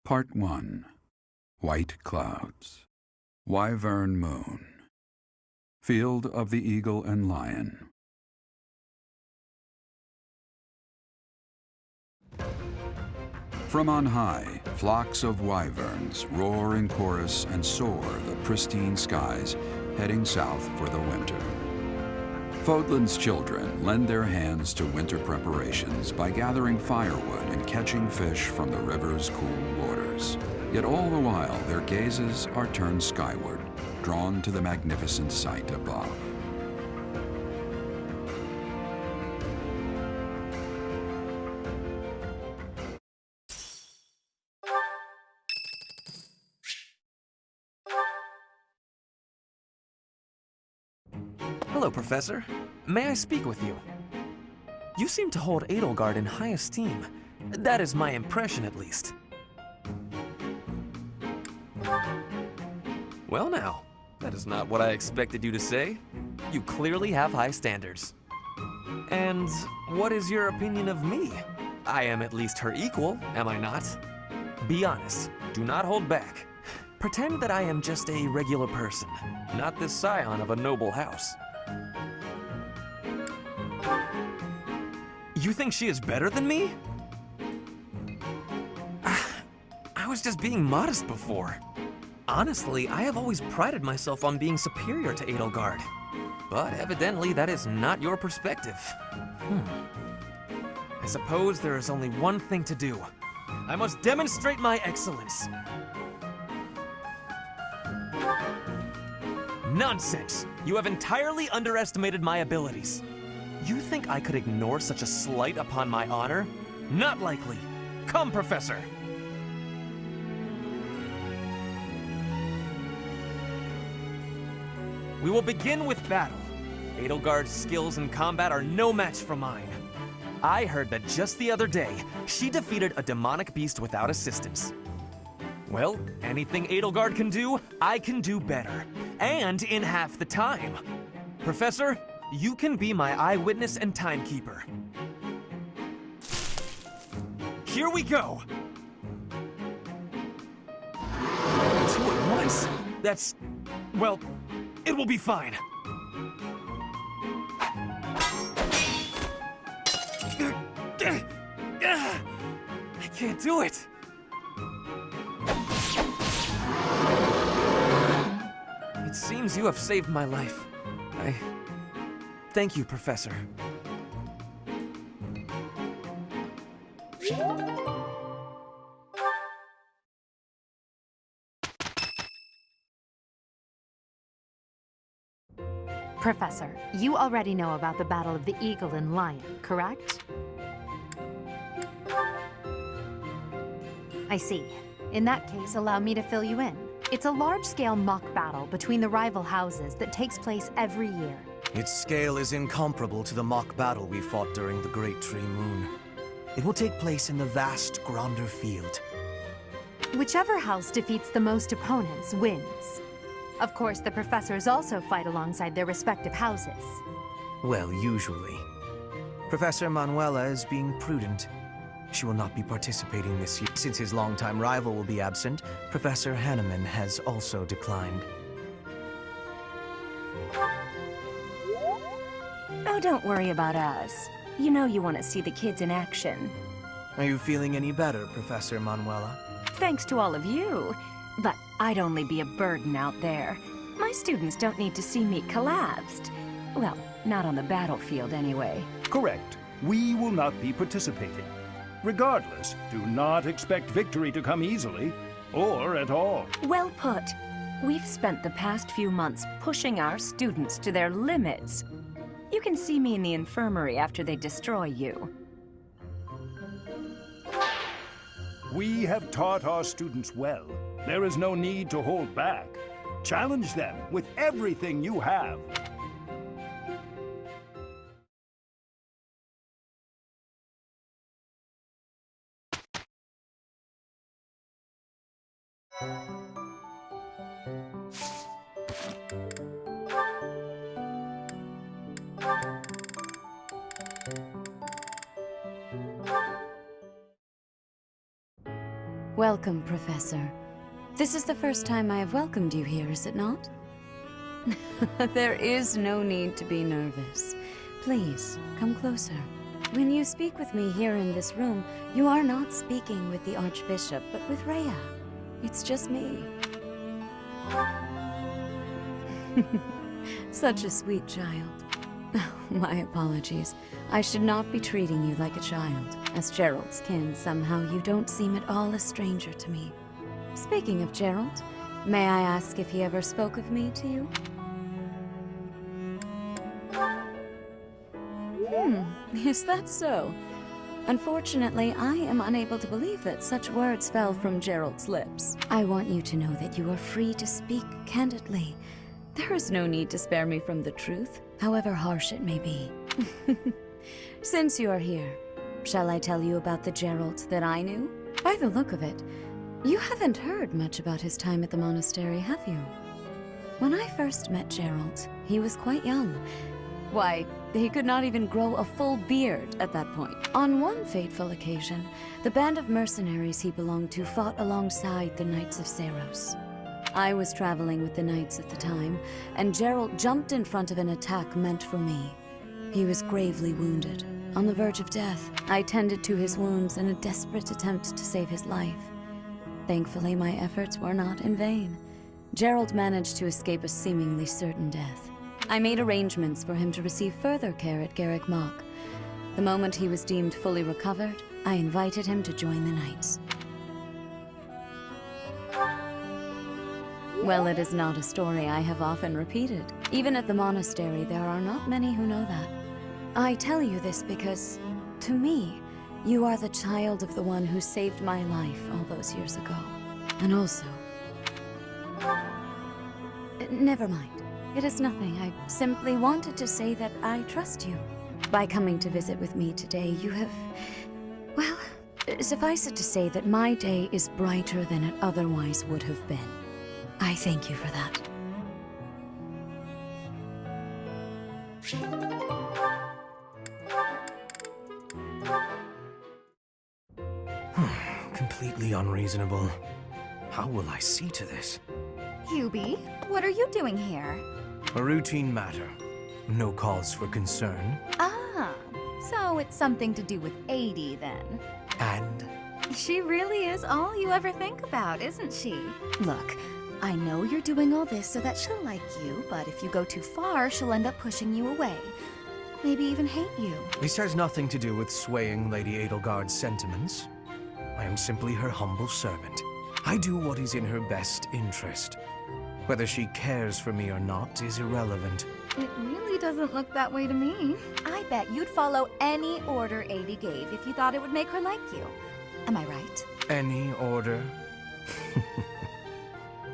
Part 1. White Clouds. Wyvern Moon. Field of the Eagle and Lion. From on high, flocks of wyverns roar in chorus and soar the pristine skies, heading south for the winter. Fodlan's children lend their hands to winter preparations by gathering firewood and catching fish from the river's cool waters. Yet all the while, their gazes are turned skyward, drawn to the magnificent sight above. Hello, Professor. May I speak with you? You seem to hold Edelgard in high esteem. That is my impression, at least. Well now, that is not what I expected you to say. You clearly have high standards. And what is your opinion of me? I am at least her equal, am I not? Be honest, do not hold back. Pretend that I am just a regular person, not the scion of a noble house. You think she is better than me? I was just being modest before. Honestly, I have always prided myself on being superior to Edelgard. But evidently that is not your perspective. I suppose there is only one thing to do. I must demonstrate my excellence. Nonsense! You have entirely underestimated my abilities. You think I could ignore such a slight upon my honor? Not likely. Come, Professor! We will begin with battle. Edelgard's skills in combat are no match for mine. I heard that just the other day, she defeated a demonic beast without assistance. Well, anything Edelgard can do, I can do better. And in half the time. Professor, you can be my eyewitness and timekeeper. Here we go! 2 at once? That's... well, it will be fine. I can't do it. It seems you have saved my life. Thank you, Professor. Professor, you already know about the Battle of the Eagle and Lion, correct? I see. In that case, allow me to fill you in. It's a large-scale mock battle between the rival houses that takes place every year. Its scale is incomparable to the mock battle we fought during the Great Tree Moon. It will take place in the vast Gronder Field. Whichever house defeats the most opponents wins. Of course, the professors also fight alongside their respective houses. Well, usually. Professor Manuela is being prudent. She will not be participating this year. Since his longtime rival will be absent, Professor Hanneman has also declined. Oh, don't worry about us. You know you want to see the kids in action. Are you feeling any better, Professor Manuela? Thanks to all of you. But I'd only be a burden out there. My students don't need to see me collapsed. Well, not on the battlefield anyway. Correct. We will not be participating. Regardless, do not expect victory to come easily, or at all. Well put. We've spent the past few months pushing our students to their limits. You can see me in the infirmary after they destroy you. We have taught our students well. There is no need to hold back. Challenge them with everything you have. Welcome, Professor. This is the first time I have welcomed you here, is it not? There is no need to be nervous. Please, come closer. When you speak with me here in this room, you are not speaking with the Archbishop, but with Rhea. It's just me. Such a sweet child. My apologies. I should not be treating you like a child. As Gerald's kin, somehow you don't seem at all a stranger to me. Speaking of Gerald, may I ask if he ever spoke of me to you? Is that so? Unfortunately, I am unable to believe that such words fell from Gerald's lips. I want you to know that you are free to speak candidly. There is no need to spare me from the truth, however harsh it may be. Since you are here, shall I tell you about the Gerald that I knew? By the look of it, you haven't heard much about his time at the monastery, have you? When I first met Gerald, he was quite young. Why, he could not even grow a full beard at that point. On one fateful occasion, the band of mercenaries he belonged to fought alongside the Knights of Seiros. I was traveling with the Knights at the time, and Gerald jumped in front of an attack meant for me. He was gravely wounded, on the verge of death. I tended to his wounds in a desperate attempt to save his life. Thankfully, my efforts were not in vain. Gerald managed to escape a seemingly certain death. I made arrangements for him to receive further care at Garrick Mach. The moment he was deemed fully recovered, I invited him to join the Knights. Well, it is not a story I have often repeated. Even at the monastery, there are not many who know that. I tell you this because, to me, you are the child of the one who saved my life all those years ago. And also... Never mind. It is nothing. I simply wanted to say that I trust you. By coming to visit with me today, you have... Well, suffice it to say that my day is brighter than it otherwise would have been. I thank you for that. Completely unreasonable. How will I see to this? Hubie, what are you doing here? A routine matter. No cause for concern. Ah, so it's something to do with 80 then. And? She really is all you ever think about, isn't she? Look, I know you're doing all this so that she'll like you, but if you go too far, she'll end up pushing you away. Maybe even hate you. This has nothing to do with swaying Lady Edelgard's sentiments. I am simply her humble servant. I do what is in her best interest. Whether she cares for me or not is irrelevant. It really doesn't look that way to me. I bet you'd follow any order 80 gave if you thought it would make her like you. Am I right? Any order?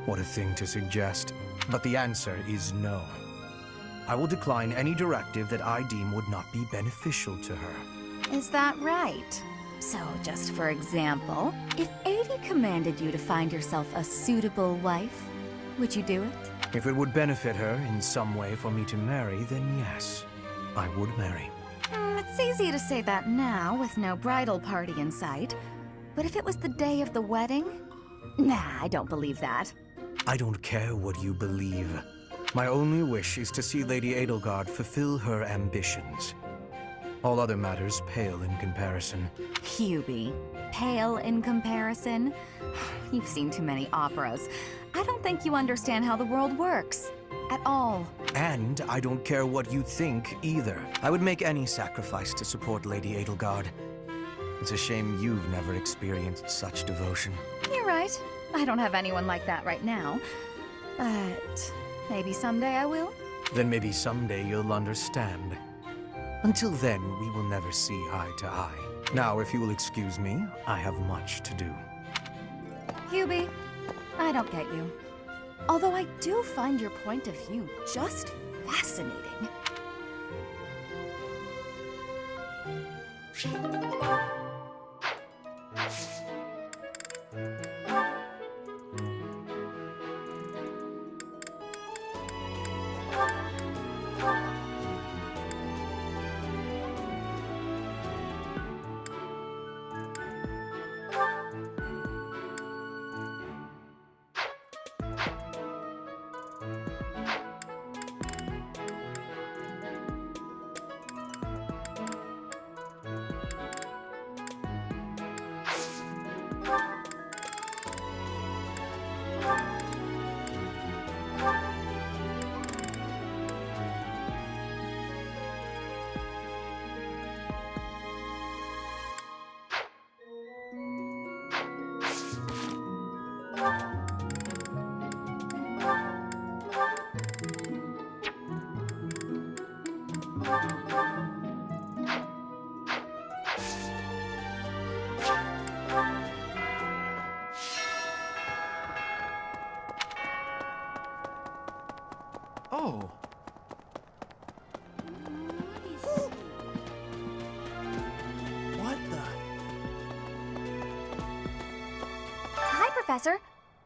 What a thing to suggest. But the answer is no. I will decline any directive that I deem would not be beneficial to her. Is that right? So, just for example, if 80 commanded you to find yourself a suitable wife, would you do it? If it would benefit her in some way for me to marry, then yes, I would marry. It's easy to say that now, with no bridal party in sight. But if it was the day of the wedding? Nah, I don't believe that. I don't care what you believe. My only wish is to see Lady Edelgard fulfill her ambitions. All other matters pale in comparison. Hubie, pale in comparison? You've seen too many operas. I don't think you understand how the world works. At all. And I don't care what you think either. I would make any sacrifice to support Lady Edelgard. It's a shame you've never experienced such devotion. You're right. I don't have anyone like that right now. But maybe someday I will. Then maybe someday you'll understand. Until then, we will never see eye to eye. Now, if you will excuse me, I have much to do. Hubie, I don't get you. Although I do find your point of view just fascinating. Oh. What the? Hi, Professor.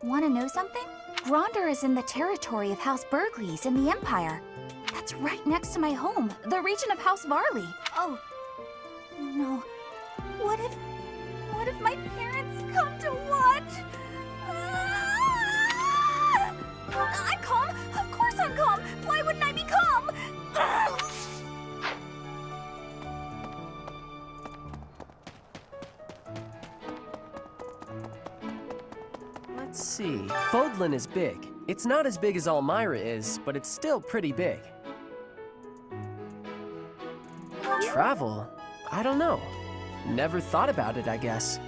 Want to know something? Gronder is in the territory of House Burgleys in the Empire. That's right next to my home, the region of House Varley. Oh, no. What if my parents come to watch? I'm calm. Of course I'm calm. Why wouldn't I be calm? Let's see. Fodlan is big. It's not as big as Elmira is, but it's still pretty big. Travel? I don't know. Never thought about it, I guess.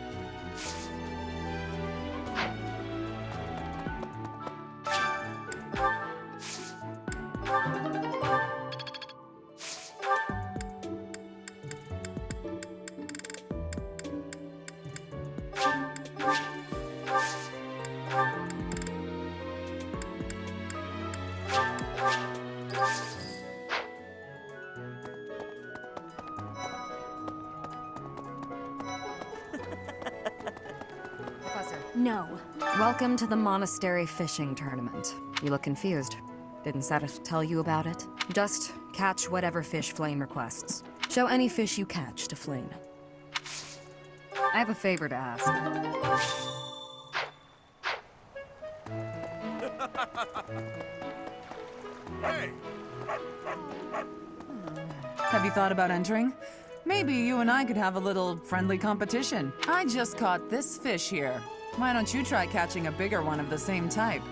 No. Welcome to the monastery fishing tournament. You look confused. Didn't Satis tell you about it? Just catch whatever fish Flame requests. Show any fish you catch to Flame. I have a favor to ask. Hey! Have you thought about entering? Maybe you and I could have a little friendly competition. I just caught this fish here. Why don't you try catching a bigger one of the same type?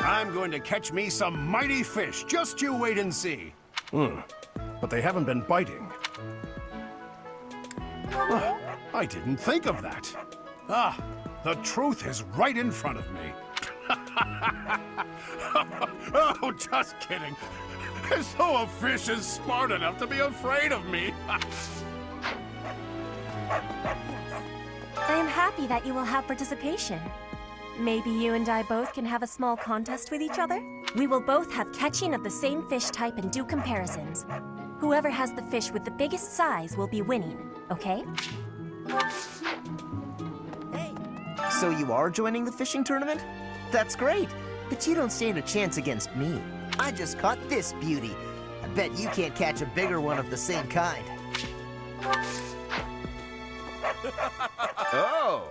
I'm going to catch me some mighty fish. Just you wait and see. But they haven't been biting. I didn't think of that. The truth is right in front of me. Oh, just kidding. As though a fish is smart enough to be afraid of me. I am happy that you will have participation. Maybe you and I both can have a small contest with each other? We will both have catching of the same fish type and do comparisons. Whoever has the fish with the biggest size will be winning, okay? So you are joining the fishing tournament? That's great, but you don't stand a chance against me. I just caught this beauty. I bet you can't catch a bigger one of the same kind. Oh,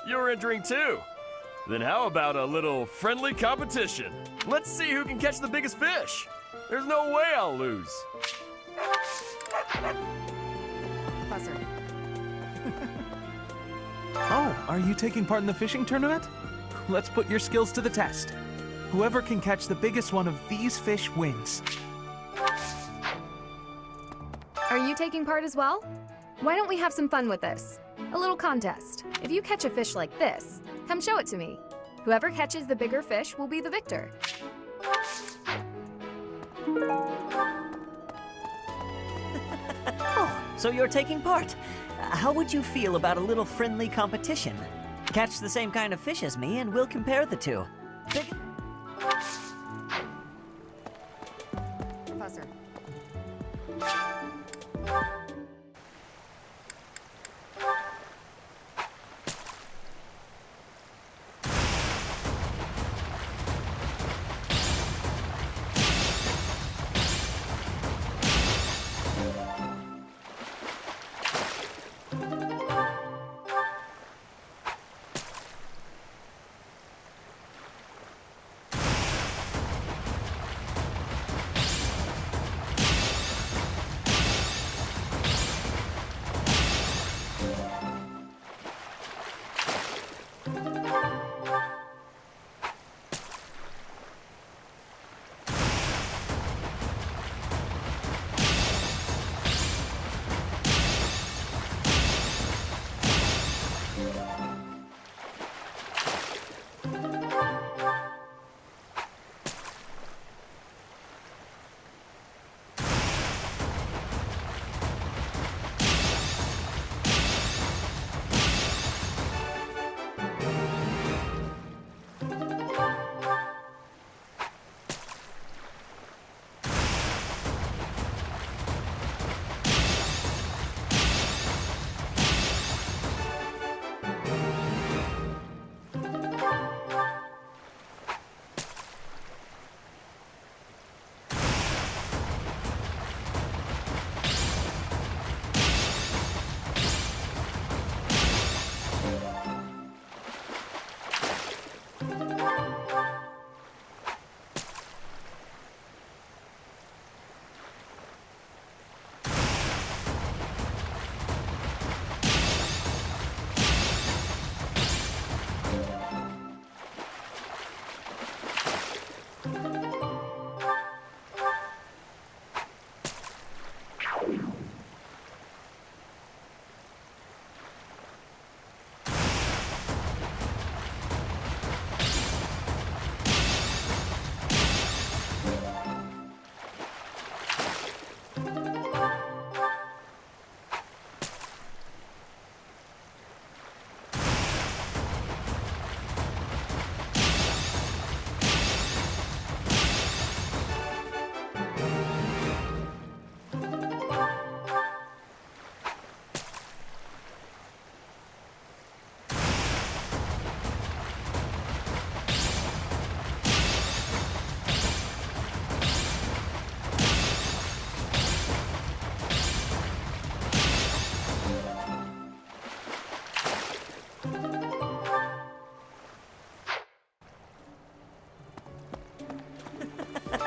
you're entering too. Then how about a little friendly competition? Let's see who can catch the biggest fish. There's no way I'll lose. Professor. Oh, are you taking part in the fishing tournament? Let's put your skills to the test. Whoever can catch the biggest one of these fish wins. Are you taking part as well? Why don't we have some fun with this? A little contest. If you catch a fish like this, come show it to me. Whoever catches the bigger fish will be the victor. Oh, so you're taking part. How would you feel about a little friendly competition? Catch the same kind of fish as me, and we'll compare the two. Professor.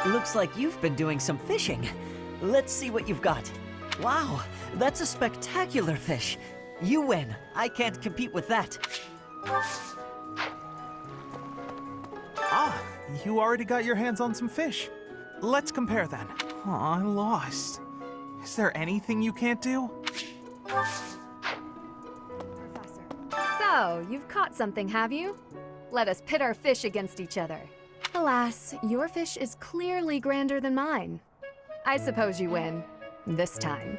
Looks like you've been doing some fishing. Let's see what you've got. Wow, that's a spectacular fish. You win. I can't compete with that. Ah, you already got your hands on some fish. Let's compare then. Oh, I lost. Is there anything you can't do? So, you've caught something, have you? Let us pit our fish against each other. Alas, your fish is clearly grander than mine. I suppose you win. This time.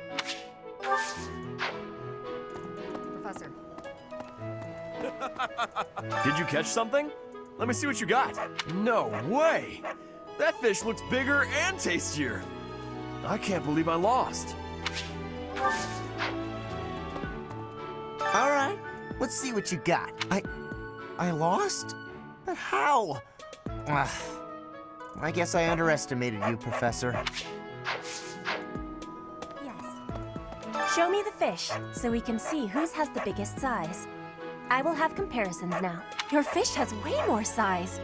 Professor. Did you catch something? Let me see what you got. No way! That fish looks bigger and tastier. I can't believe I lost. All right, let's see what you got. I lost? But how? I guess I underestimated you, Professor. Yes. Show me the fish, so we can see whose has the biggest size. I will have comparisons now. Your fish has way more size.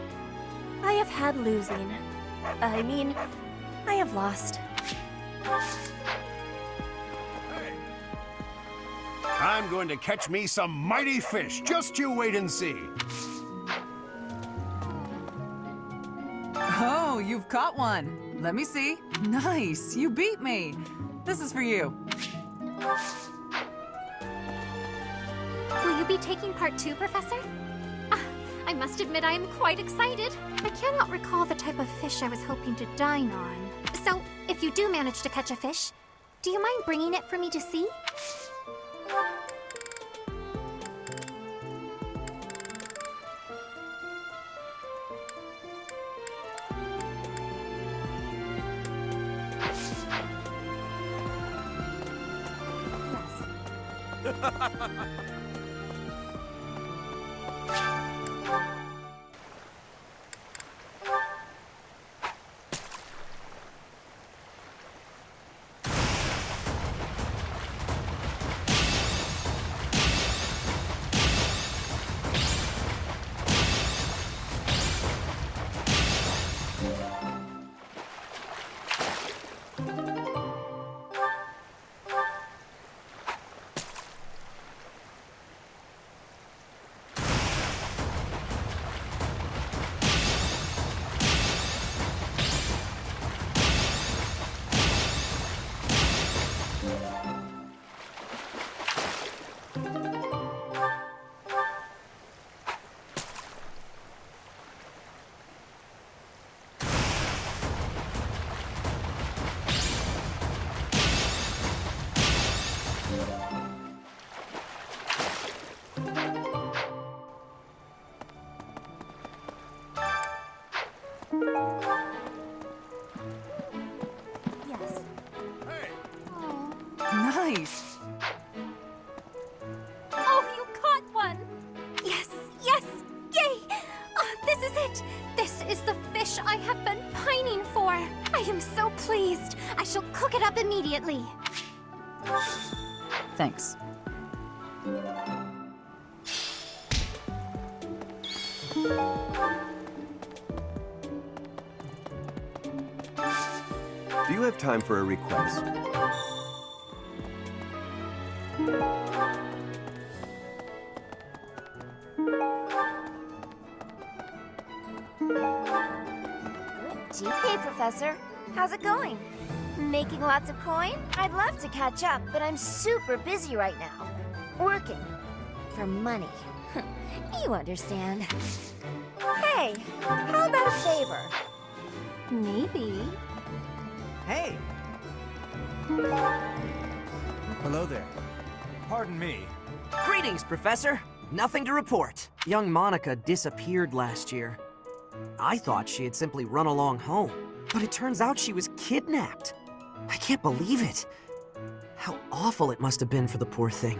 I have had losing. I mean, I have lost. I'm going to catch me some mighty fish. Just you wait and see. Oh, you've caught one. Let me see. Nice, you beat me. This is for you. Will you be taking part too, Professor? I must admit I am quite excited. I cannot recall the type of fish I was hoping to dine on. So, if you do manage to catch a fish, do you mind bringing it for me to see? Nice! Oh, you caught one! Yes, yes! Yay! Oh, this is it! This is the fish I have been pining for! I am so pleased! I shall cook it up immediately! Thanks. Do you have time for a request? Hey, Professor. How's it going? Making lots of coin? I'd love to catch up, but I'm super busy right now. Working. For money. You understand. Hey, how about a favor? Maybe. Hey! Hello there. Pardon me. Greetings, Professor. Nothing to report. Young Monica disappeared last year. I thought she had simply run along home, but it turns out she was kidnapped. I can't believe it. How awful it must have been for the poor thing.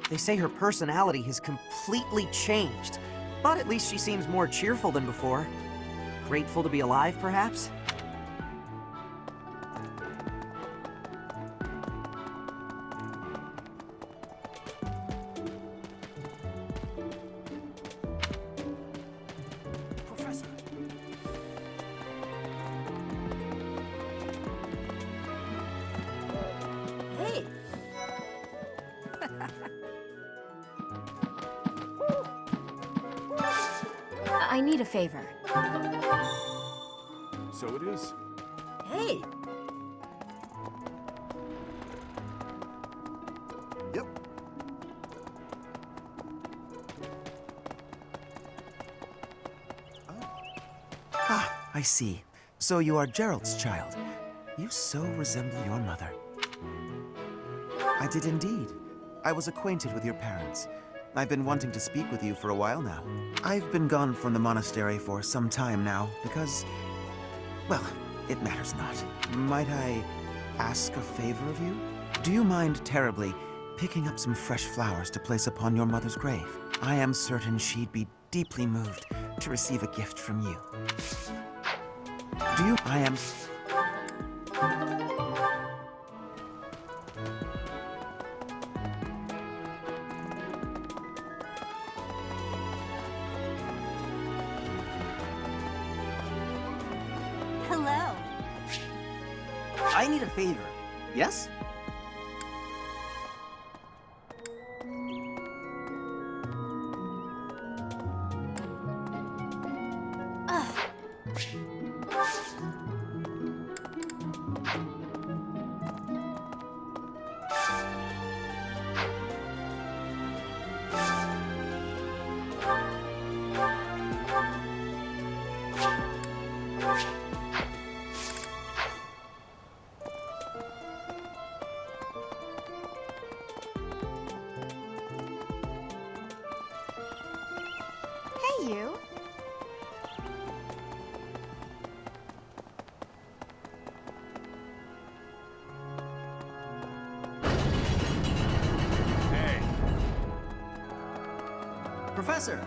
They say her personality has completely changed, but at least she seems more cheerful than before. Grateful to be alive, perhaps? Hey! I need a favor. So it is. Hey! Yep. Ah, I see. So you are Gerald's child. You so resemble your mother. I did indeed. I was acquainted with your parents. I've been wanting to speak with you for a while now. I've been gone from the monastery for some time now because, well, it matters not. Might I ask a favor of you? Do you mind terribly picking up some fresh flowers to place upon your mother's grave? I am certain she'd be deeply moved to receive a gift from you. Do you? I am... Hello. I need a favor. Yes? Professor!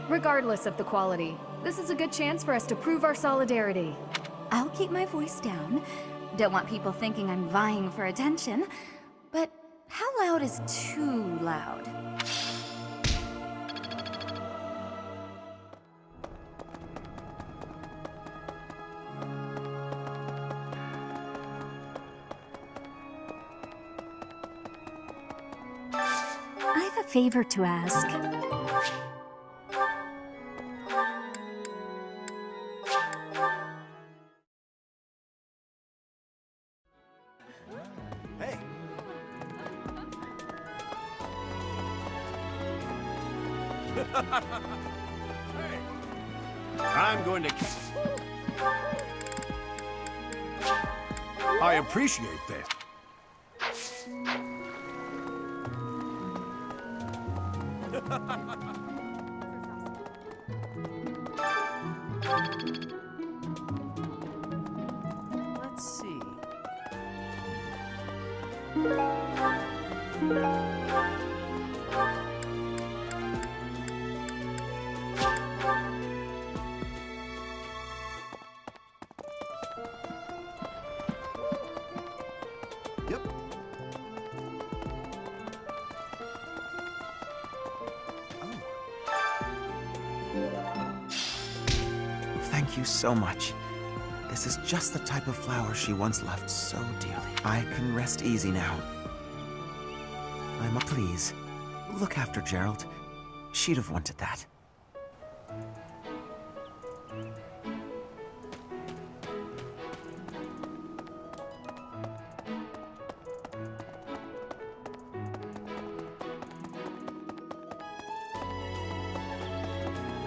Regardless of the quality, this is a good chance for us to prove our solidarity. I'll keep my voice down. Don't want people thinking I'm vying for attention. But how loud is too loud? I have a favor to ask. I'm going to... I appreciate this. Let's see. Yep. Thank you so much. This is just the type of flower she once loved so dearly. I can rest easy now. Please, look after Gerald. She'd have wanted that.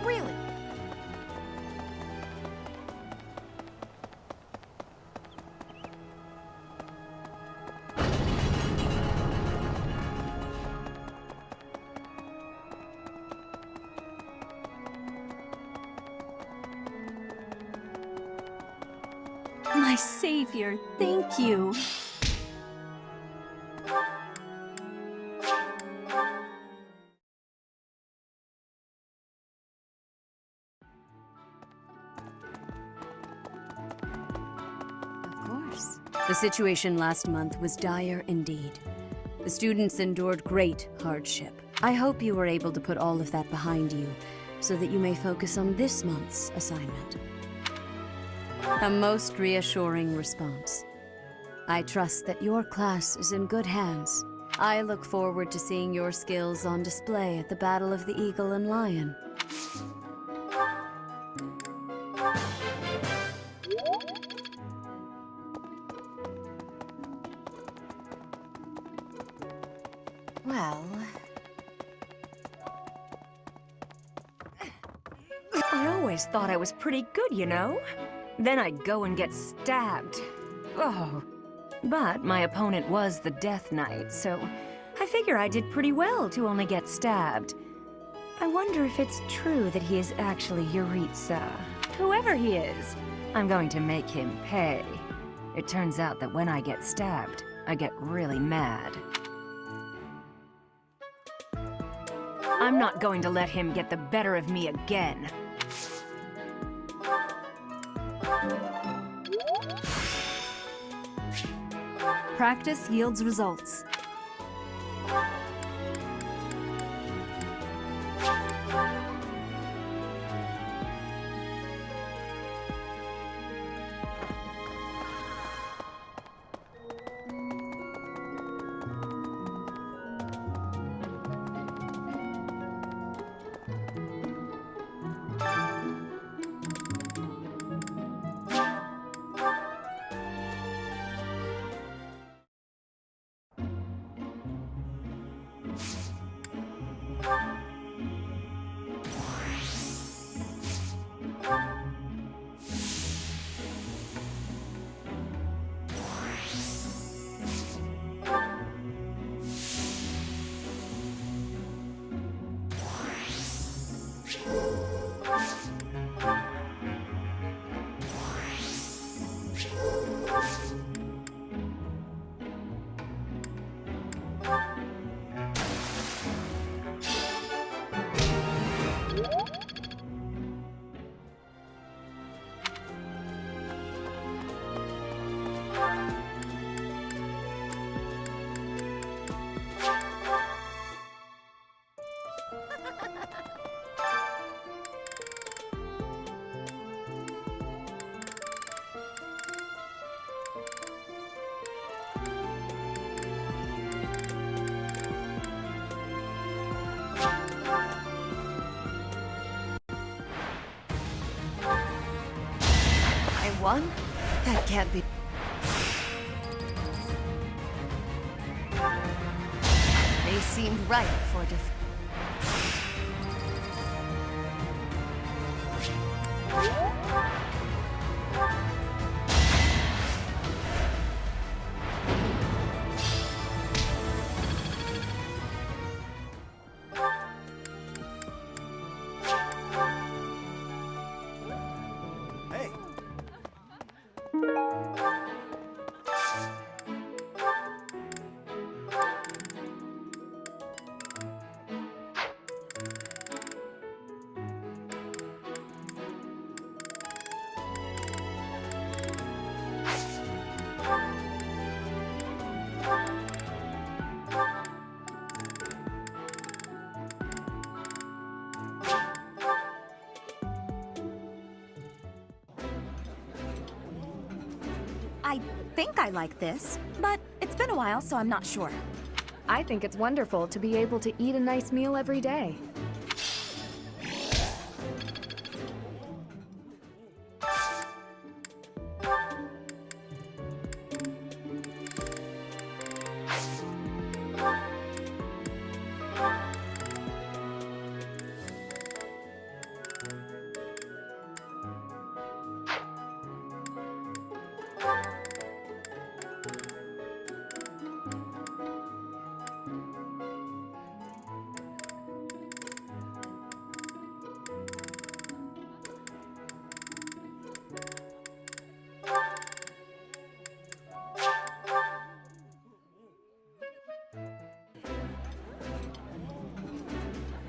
Really? My savior, thank you. Of course. The situation last month was dire indeed. The students endured great hardship. I hope you were able to put all of that behind you, so that you may focus on this month's assignment. A most reassuring response. I trust that your class is in good hands. I look forward to seeing your skills on display at the Battle of the Eagle and Lion. Well... I always thought I was pretty good, you know? Then I'd go and get stabbed. Oh. But my opponent was the Death Knight, so I figure I did pretty well to only get stabbed. I wonder if it's true that he is actually Yuritsa. Whoever he is, I'm going to make him pay. It turns out that when I get stabbed, I get really mad. I'm not going to let him get the better of me again. Practice yields results. one? That can't be... They seemed ripe for I think I like this, but it's been a while, so I'm not sure. I think it's wonderful to be able to eat a nice meal every day.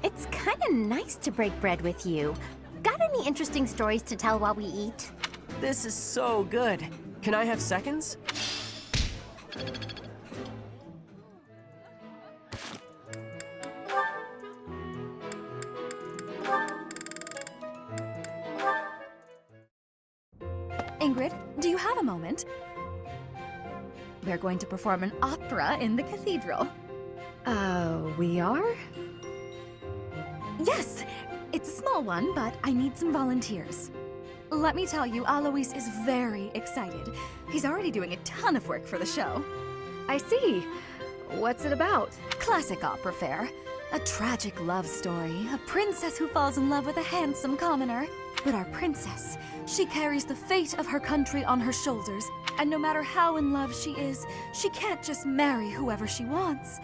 It's kinda nice to break bread with you. Got any interesting stories to tell while we eat? This is so good. Can I have seconds? Ingrid, do you have a moment? We're going to perform an opera in the cathedral. We are? Yes! It's a small one, but I need some volunteers. Let me tell you, Alois is very excited. He's already doing a ton of work for the show. I see. What's it about? Classic opera fare. A tragic love story. A princess who falls in love with a handsome commoner. But our princess, she carries the fate of her country on her shoulders. And no matter how in love she is, she can't just marry whoever she wants.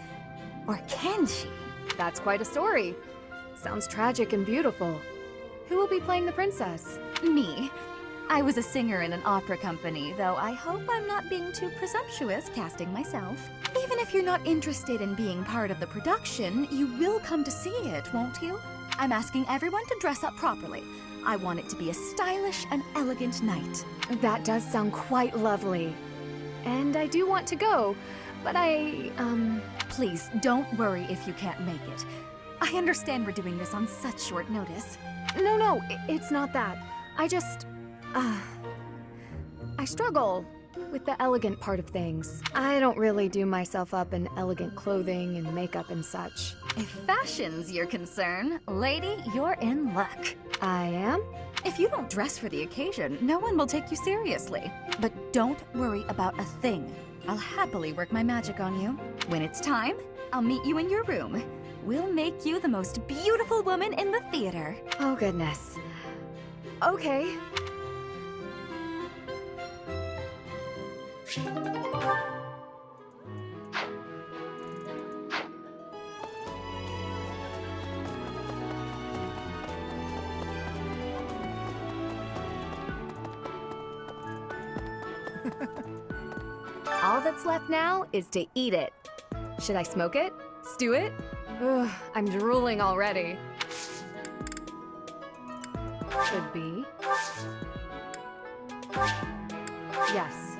Or can she? That's quite a story. Sounds tragic and beautiful. Who will be playing the princess? Me. I was a singer in an opera company, though I hope I'm not being too presumptuous casting myself. Even if you're not interested in being part of the production, you will come to see it, won't you? I'm asking everyone to dress up properly. I want it to be a stylish and elegant night. That does sound quite lovely. And I do want to go, but Please, don't worry if you can't make it. I understand we're doing this on such short notice. No, it's not that. I just... I struggle with the elegant part of things. I don't really do myself up in elegant clothing and makeup and such. If fashion's your concern, lady, you're in luck. I am? If you don't dress for the occasion, no one will take you seriously. But don't worry about a thing. I'll happily work my magic on you. When it's time, I'll meet you in your room. We'll make you the most beautiful woman in the theater. Oh, goodness. Okay. All that's left now is to eat it. Should I smoke it? Stew it? Ugh, I'm drooling already. Should be. Yes.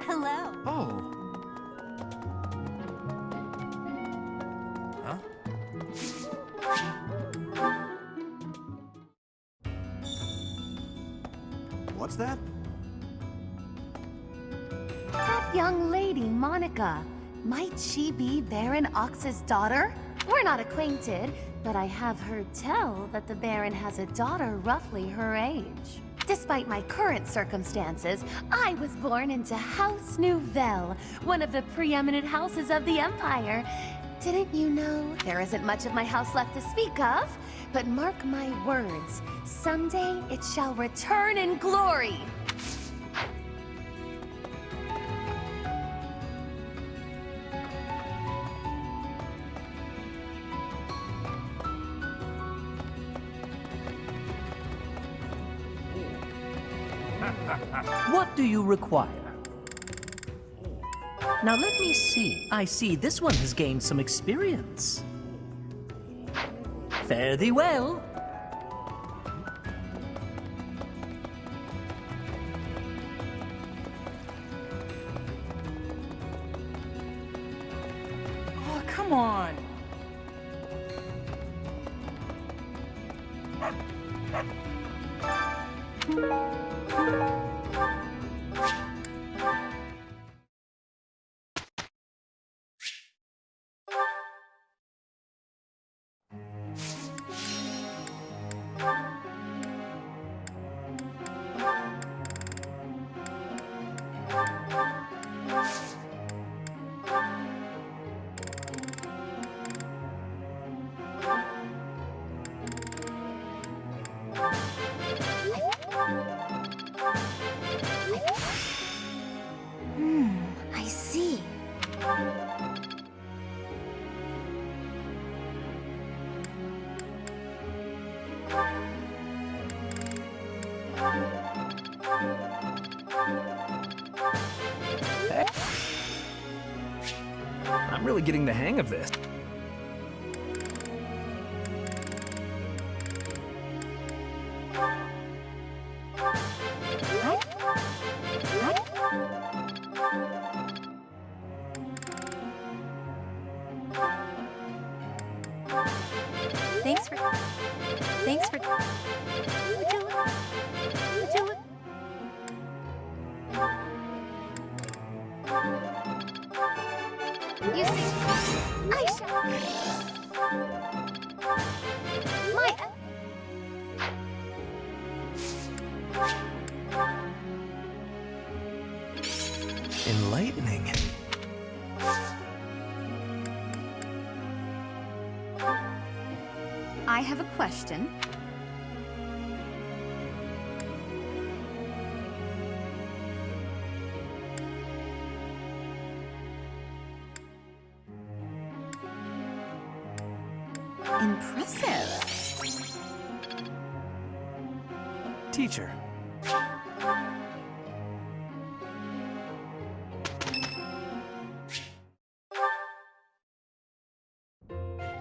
Hello. Oh. Huh? What's that? That young lady, Monica. Might she be Baron Ox's daughter? We're not acquainted, but I have heard tell that the Baron has a daughter roughly her age. Despite my current circumstances, I was born into House Nouvelle, one of the preeminent houses of the Empire. Didn't you know? There isn't much of my house left to speak of, but mark my words, someday it shall return in glory. What do you require? Now let me see. I see this one has gained some experience. Fare thee well. Oh, come on. I see. I'm really getting the hang of this. Thanks for... You see, I shall... Enlightening. I have a question. Impressive. Teacher.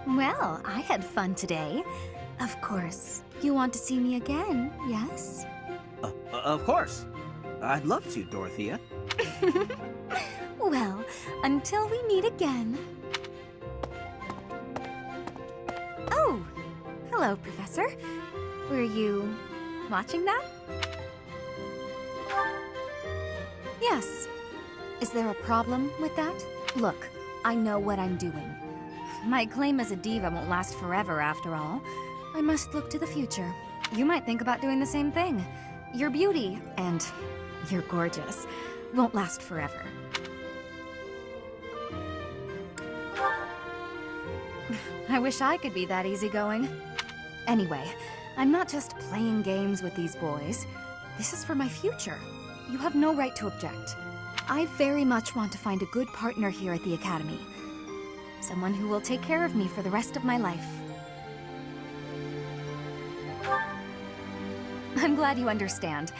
Well, I had fun today. Of course. You want to see me again, yes? Of course. I'd love to, Dorothea. Well, until we meet again. Oh, hello, Professor. Were you watching that? Yes. Is there a problem with that? Look, I know what I'm doing. My claim as a diva won't last forever, after all. I must look to the future. You might think about doing the same thing. Your beauty, and you're gorgeous, won't last forever. I wish I could be that easygoing. Anyway, I'm not just playing games with these boys. This is for my future. You have no right to object. I very much want to find a good partner here at the Academy. Someone who will take care of me for the rest of my life. I'm glad you understand.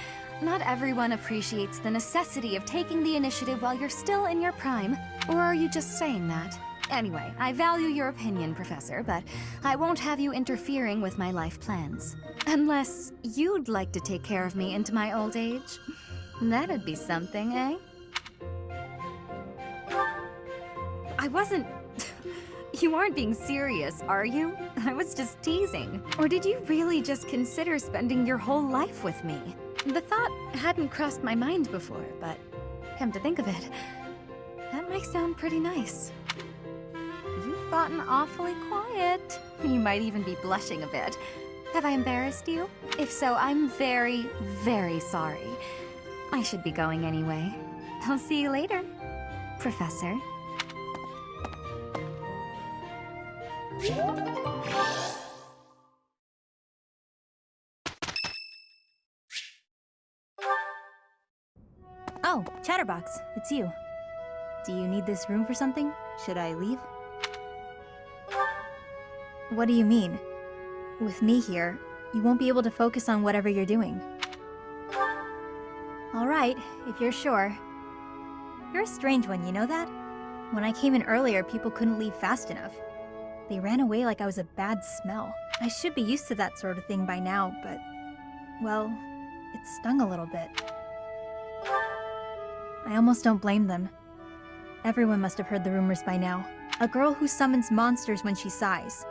Not everyone appreciates the necessity of taking the initiative while you're still in your prime. Or are you just saying that? Anyway, I value your opinion, Professor, but I won't have you interfering with my life plans. Unless you'd like to take care of me into my old age. That'd be something, eh? I wasn't... You aren't being serious, are you? I was just teasing. Or did you really just consider spending your whole life with me? The thought hadn't crossed my mind before, but Come to think of it, that might sound pretty nice. You've gotten awfully quiet. You might even be blushing a bit. Have I embarrassed you? If so, I'm very, very sorry. I should be going anyway. I'll see you later, Professor. Oh, Chatterbox, it's you. Do you need this room for something? Should I leave? What do you mean? With me here, you won't be able to focus on whatever you're doing. Alright, if you're sure. You're a strange one, you know that? When I came in earlier, people couldn't leave fast enough. They ran away like I was a bad smell. I should be used to that sort of thing by now, but... well, it stung a little bit. I almost don't blame them. Everyone must have heard the rumors by now. A girl who summons monsters when she sighs.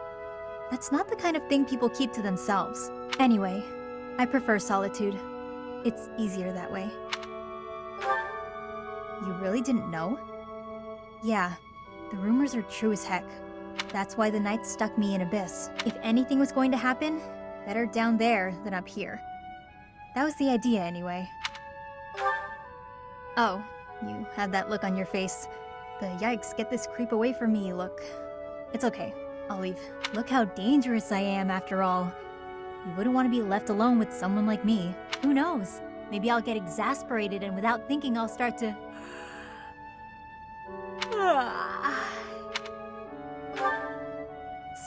That's not the kind of thing people keep to themselves. Anyway, I prefer solitude. It's easier that way. You really didn't know? Yeah, the rumors are true as heck. That's why the Knights stuck me in Abyss. If anything was going to happen, better down there than up here. That was the idea anyway. Oh, you had that look on your face. The yikes, get this creep away from me look. It's okay, I'll leave. Look how dangerous I am after all. You wouldn't want to be left alone with someone like me. Who knows? Maybe I'll get exasperated and without thinking I'll start to...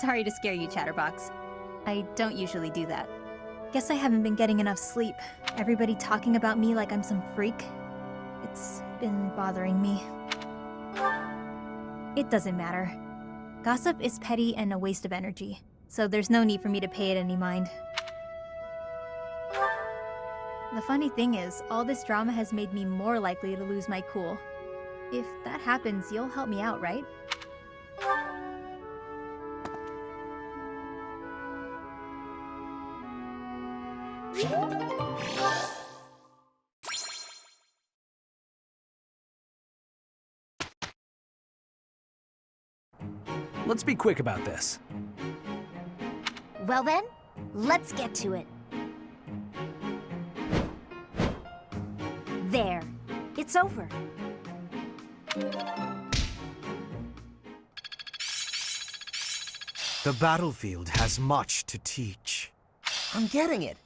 Sorry to scare you, Chatterbox. I don't usually do that. Guess I haven't been getting enough sleep. Everybody talking about me like I'm some freak. It's been bothering me. It doesn't matter. Gossip is petty and a waste of energy, so there's no need for me to pay it any mind. The funny thing is, all this drama has made me more likely to lose my cool. If that happens, you'll help me out, right? Let's be quick about this. Well then, let's get to it. There. It's over. The battlefield has much to teach. I'm getting it.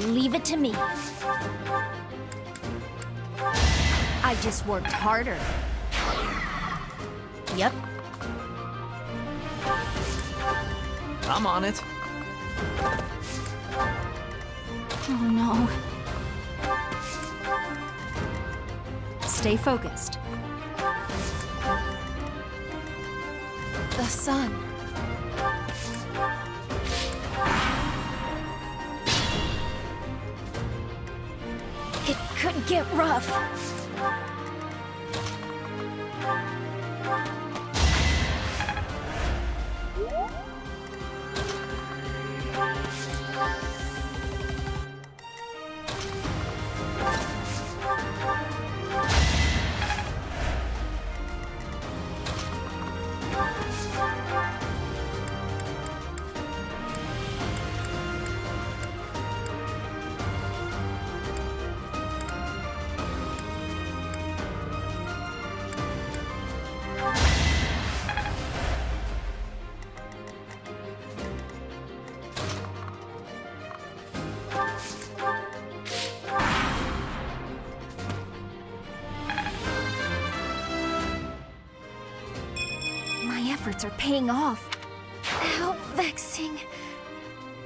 Leave it to me. I just worked harder. Yep. I'm on it. Oh no. Stay focused. The sun. It could get rough. My efforts are paying off. How vexing.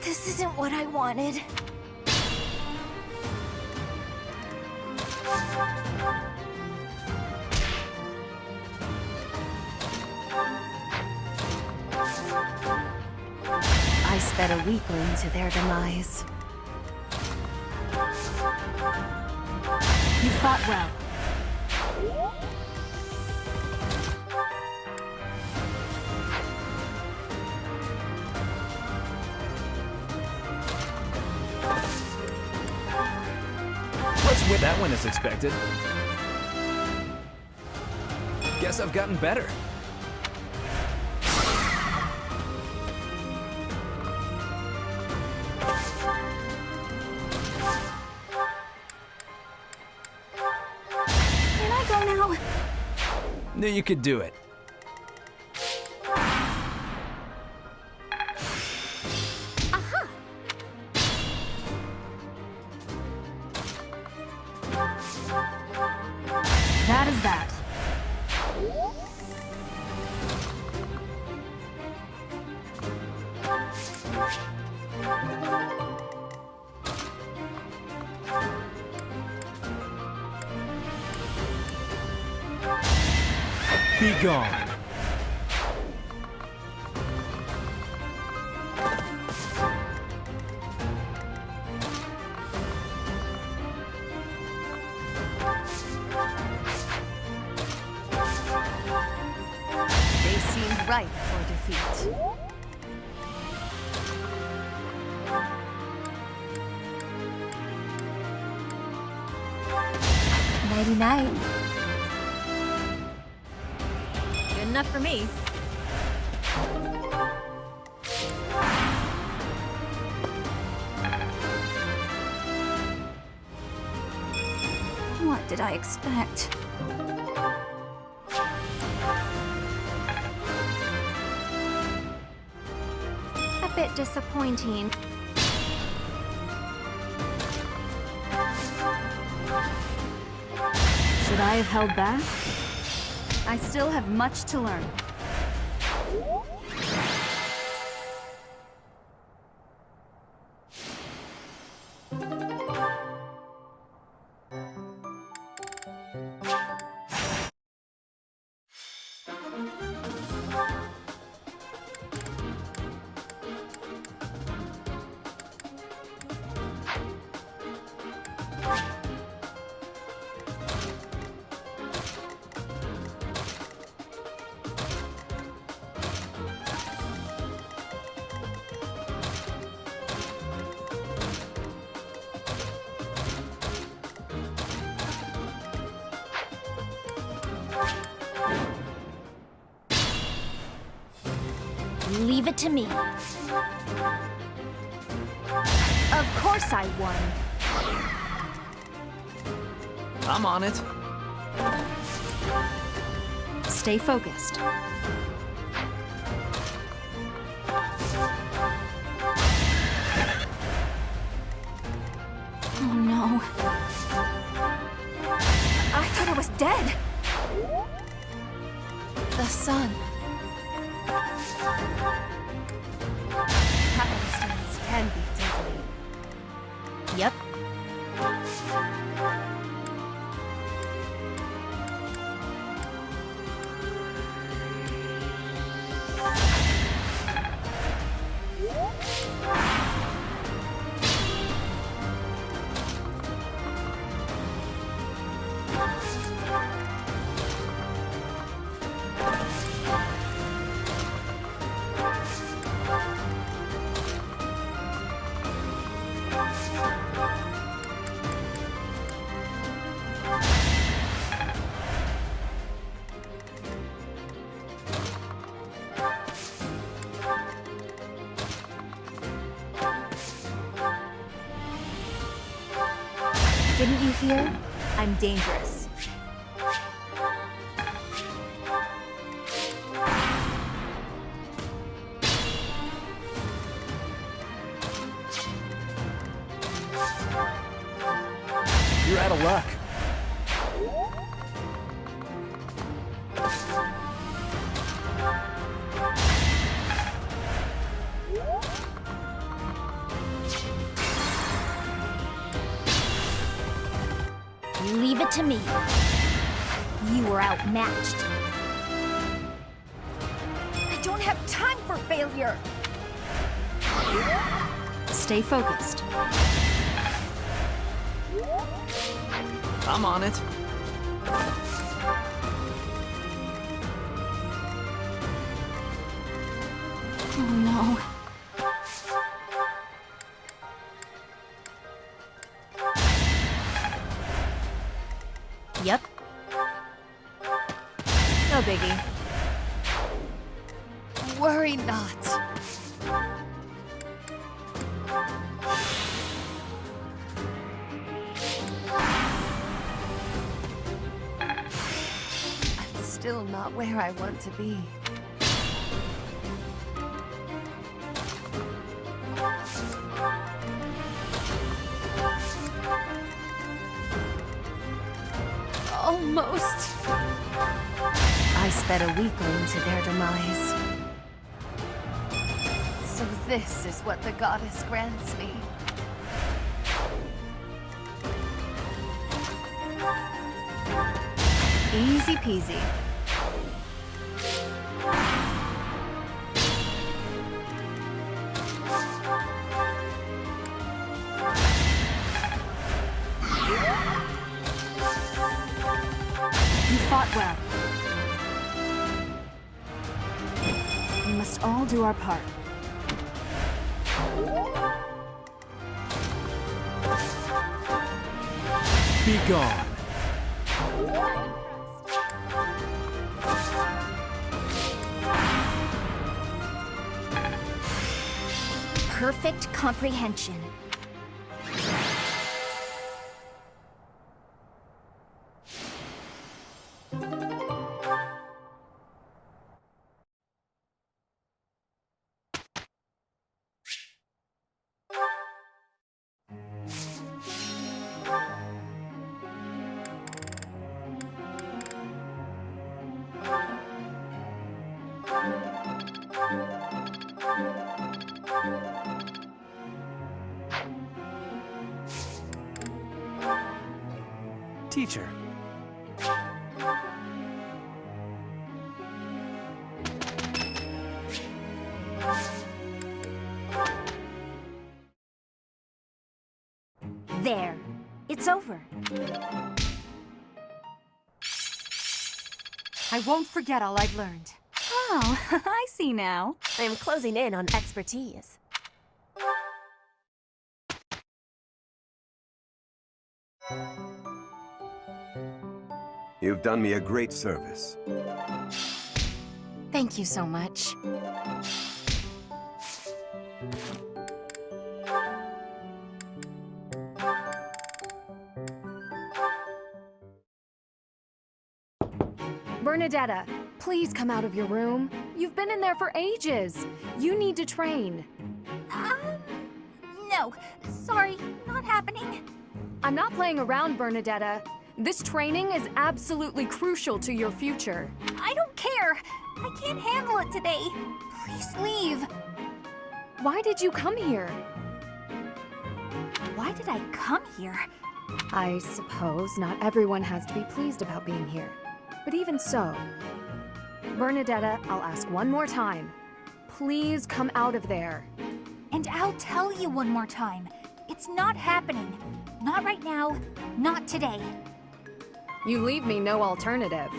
This isn't what I wanted. I sped a weakling to their demise. You fought well. Let's win that one as expected. Guess I've gotten better. Can I go now? Knew you could do it. Aha! That is that. Be gone. They seemed ripe for defeat. Nighty-night. Good enough for me. What did I expect? A bit disappointing. Should I have held back? I still have much to learn. Leave it to me. Of course I won. I'm on it. Stay focused. Oh no. I thought I was dead. The sun. Happenstance can be deadly. Yep. Didn't you hear? I'm dangerous. You're out of luck. Leave it to me. You were outmatched. I don't have time for failure. Stay focused. I'm on it. Oh no. Yep. No biggie. Worry not. I'm still not where I want to be. Almost. I sped a weakling to their demise. So this is what the goddess grants me. Easy peasy. You fought well. We must all do our part. Be gone. Perfect comprehension. Teacher. There. It's over. I won't forget all I've learned. Oh, I see now. I am closing in on expertise. You've done me a great service. Thank you so much. Bernadetta, please come out of your room. You've been in there for ages. You need to train. No. Sorry, not happening. I'm not playing around, Bernadetta. This training is absolutely crucial to your future. I don't care. I can't handle it today. Please leave. Why did you come here? Why did I come here? I suppose not everyone has to be pleased about being here. But even so, Bernadetta, I'll ask one more time. Please come out of there. And I'll tell you one more time. It's not happening. Not right now. Not today. You leave me no alternative.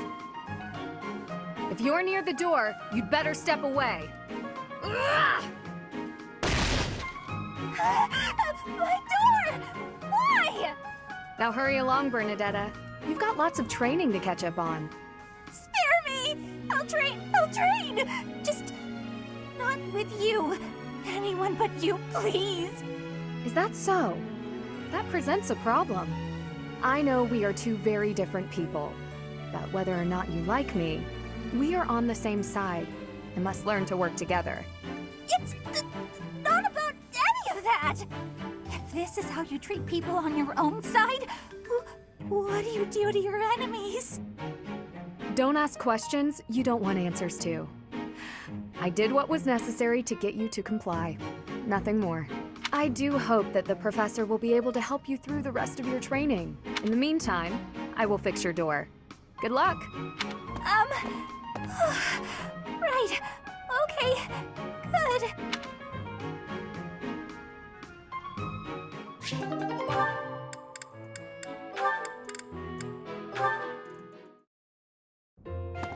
If you're near the door, you'd better step away. My door! Why? Now hurry along, Bernadetta. You've got lots of training to catch up on. Spare me! I'll train! I'll train! Just not with you. Anyone but you, please. Is that so? That presents a problem. I know we are two very different people, but whether or not you like me, we are on the same side and must learn to work together. It's not about any of that! If this is how you treat people on your own side, what do you do to your enemies? Don't ask questions you don't want answers to. I did what was necessary to get you to comply. Nothing more. I do hope that the professor will be able to help you through the rest of your training. In the meantime, I will fix your door. Good luck. Right. Okay. Good.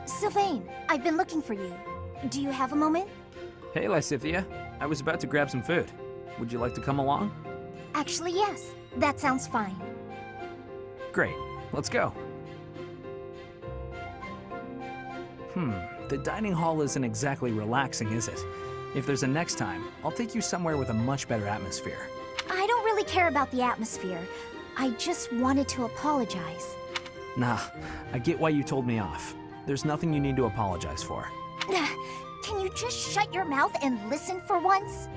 Sylvain, I've been looking for you. Do you have a moment? Hey, Lysithea. I was about to grab some food. Would you like to come along? Actually, yes. That sounds fine. Great. Let's go. The dining hall isn't exactly relaxing, is it? If there's a next time, I'll take you somewhere with a much better atmosphere. I don't really care about the atmosphere. I just wanted to apologize. Nah, I get why you told me off. There's nothing you need to apologize for. Can you just shut your mouth and listen for once?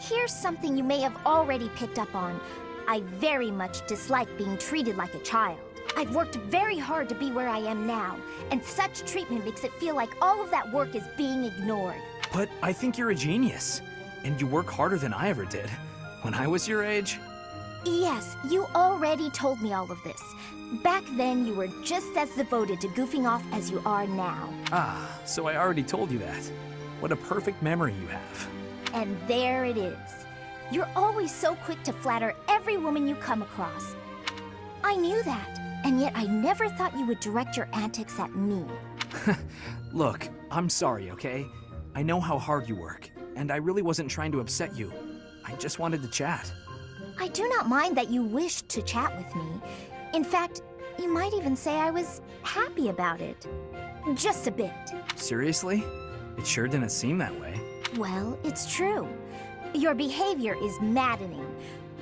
Here's something you may have already picked up on. I very much dislike being treated like a child. I've worked very hard to be where I am now, and such treatment makes it feel like all of that work is being ignored. But I think you're a genius, and you work harder than I ever did. When I was your age... Yes, you already told me all of this. Back then, you were just as devoted to goofing off as you are now. Ah, so I already told you that. What a perfect memory you have. And there it is. You're always so quick to flatter every woman you come across. I knew that, and yet I never thought you would direct your antics at me. Look, I'm sorry, okay? I know how hard you work, and I really wasn't trying to upset you. I just wanted to chat. I do not mind that you wished to chat with me. In fact, you might even say I was happy about it. Just a bit. Seriously? It sure didn't seem that way. Well, it's true. Your behavior is maddening.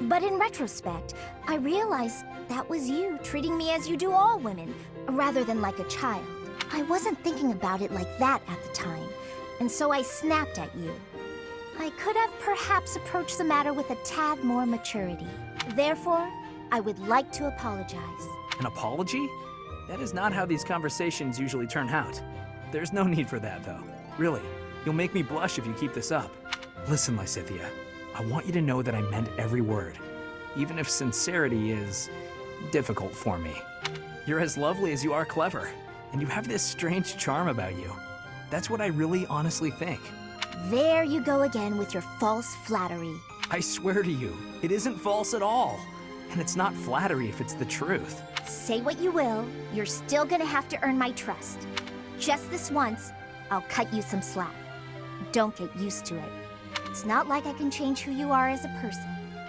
But in retrospect, I realize that was you treating me as you do all women, rather than like a child. I wasn't thinking about it like that at the time, and so I snapped at you. I could have perhaps approached the matter with a tad more maturity. Therefore, I would like to apologize. An apology? That is not how these conversations usually turn out. There's no need for that, though. Really, you'll make me blush if you keep this up. Listen, Lysithea, I want you to know that I meant every word, even if sincerity is difficult for me. You're as lovely as you are clever, and you have this strange charm about you. That's what I really honestly think. There you go again with your false flattery. I swear to you, it isn't false at all. And it's not flattery if it's the truth. Say what you will, you're still gonna have to earn my trust. Just this once, I'll cut you some slack. Don't get used to it. It's not like I can change who you are as a person.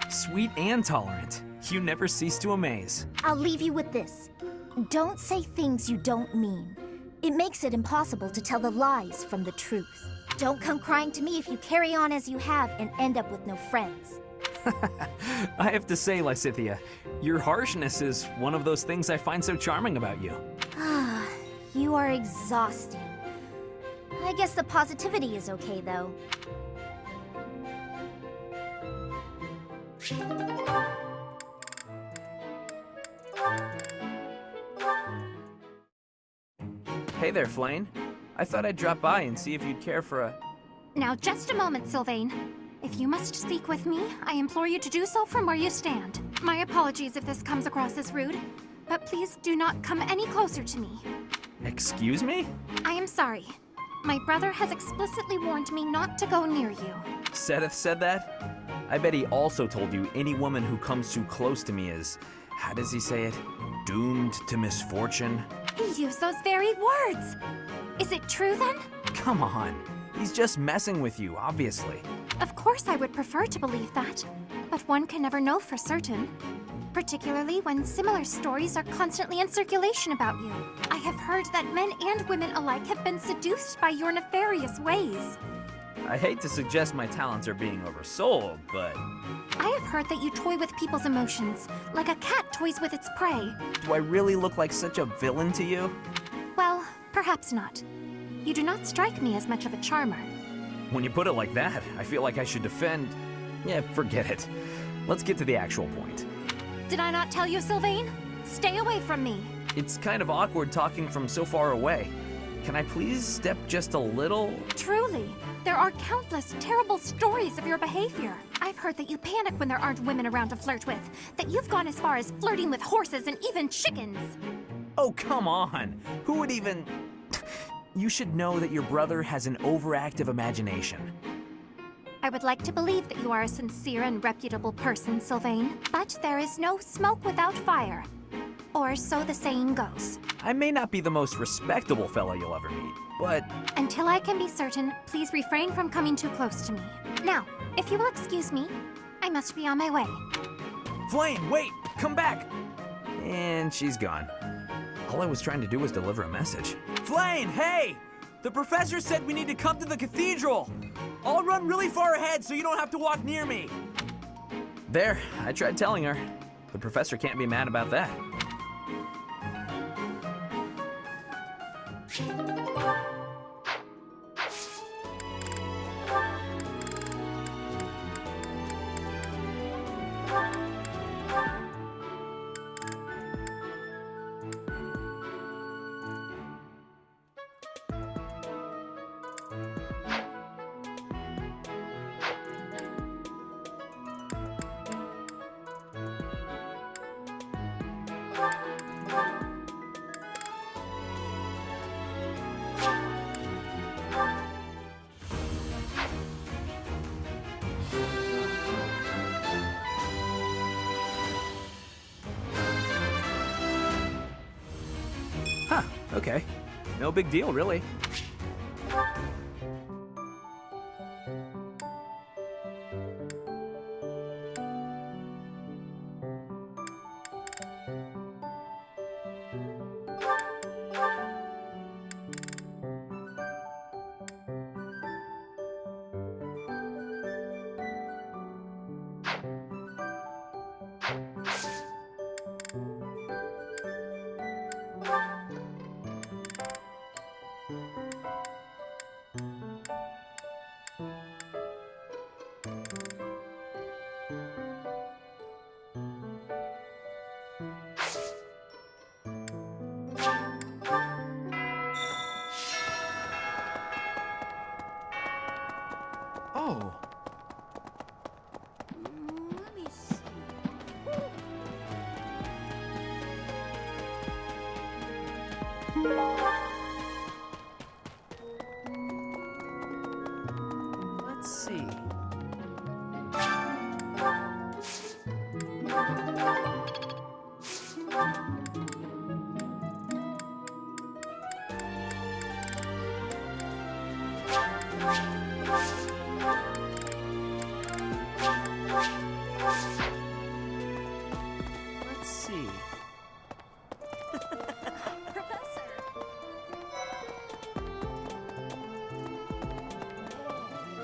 Sweet and tolerant. You never cease to amaze. I'll leave you with this. Don't say things you don't mean. It makes it impossible to tell the lies from the truth. Don't come crying to me if you carry on as you have and end up with no friends. I have to say, Lysithea, your harshness is one of those things I find so charming about you. Ah, You are exhausting. I guess the positivity is okay, though. Hey there, Flayn. I thought I'd drop by and see if you'd care for a... Now, just a moment, Sylvain. If you must speak with me, I implore you to do so from where you stand. My apologies if this comes across as rude, but please do not come any closer to me. Excuse me? I am sorry. My brother has explicitly warned me not to go near you. Seth said that? I bet he also told you any woman who comes too close to me is, how does he say it? Doomed to misfortune? He used those very words! Is it true then? Come on. He's just messing with you, obviously. Of course I would prefer to believe that, but one can never know for certain. Particularly when similar stories are constantly in circulation about you. I have heard that men and women alike have been seduced by your nefarious ways. I hate to suggest my talents are being oversold, but... I have heard that you toy with people's emotions, like a cat toys with its prey. Do I really look like such a villain to you? Well, perhaps not. You do not strike me as much of a charmer. When you put it like that, I feel like I should defend... Yeah, forget it. Let's get to the actual point. Did I not tell you, Sylvain? Stay away from me. It's kind of awkward talking from so far away. Can I please step just a little? Truly, there are countless terrible stories of your behavior. I've heard that you panic when there aren't women around to flirt with, that you've gone as far as flirting with horses and even chickens. Oh, come on. Who would even... You should know that your brother has an overactive imagination. I would like to believe that you are a sincere and reputable person, Sylvain, but there is no smoke without fire. Or so the saying goes. I may not be the most respectable fellow you'll ever meet, but... Until I can be certain, please refrain from coming too close to me. Now, if you will excuse me, I must be on my way. Flayn, wait! Come back! And she's gone. All I was trying to do was deliver a message. Flayn, hey! The professor said we need to come to the cathedral! I'll run really far ahead so you don't have to walk near me! There, I tried telling her. The professor can't be mad about that. Huh, okay. No big deal, really. Oh. Let me see. Let's see. Let's see.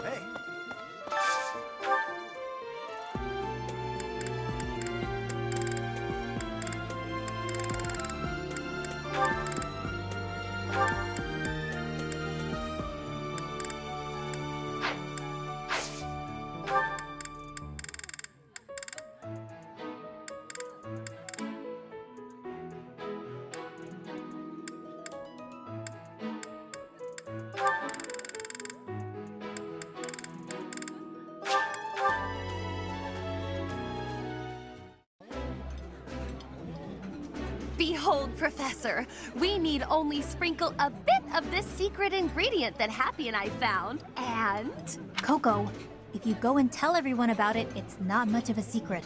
Hey. Behold, Professor, we need only sprinkle a bit of this secret ingredient that Hapi and I found, and... Coco, if you go and tell everyone about it, it's not much of a secret.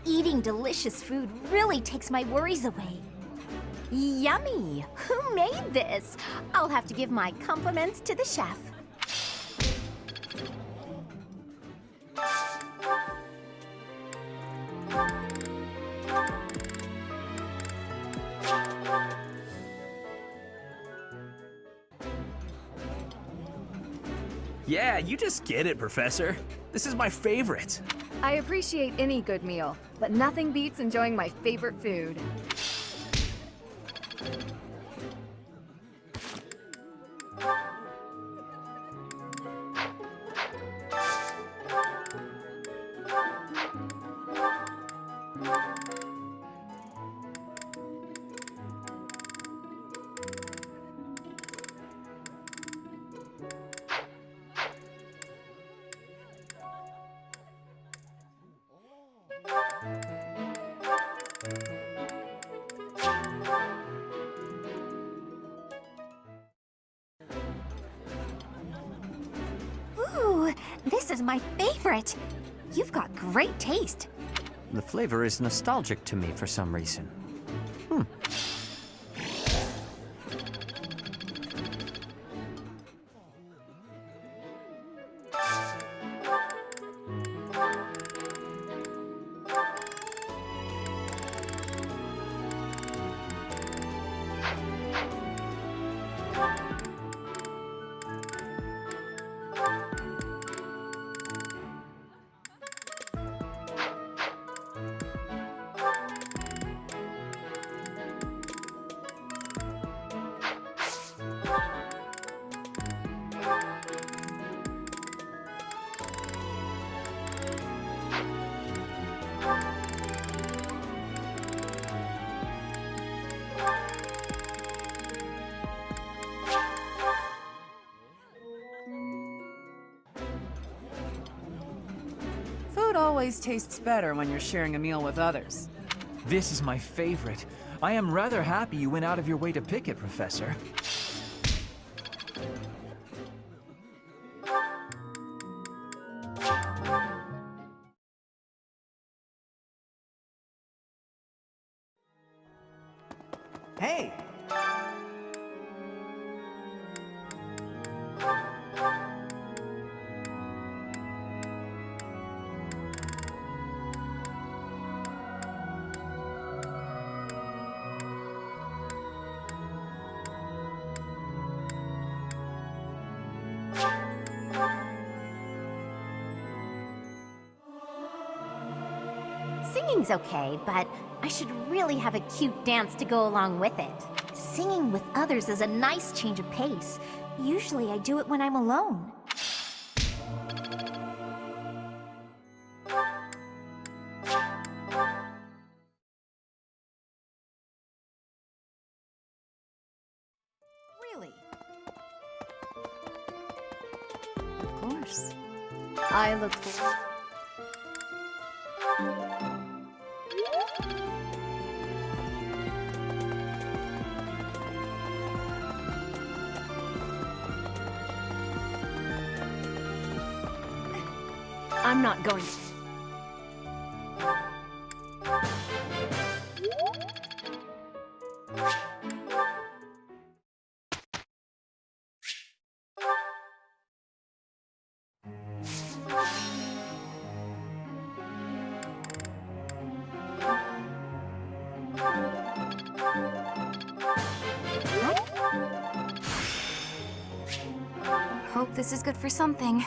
Eating delicious food really takes my worries away. Yummy! Who made this? I'll have to give my compliments to the chef. Yeah, you just get it, Professor. This is my favorite. I appreciate any good meal, but nothing beats enjoying my favorite food. Ooh, this is my favorite. You've got great taste. The flavor is nostalgic to me for some reason. Food always tastes better when you're sharing a meal with others. This is my favorite. I am rather happy you went out of your way to pick it, Professor. Hey! Singing's okay, but I should really have a cute dance to go along with it. Singing with others is a nice change of pace. Usually I do it when I'm alone. Really? Of course. I look forward. I'm not going to. Hope this is good for something.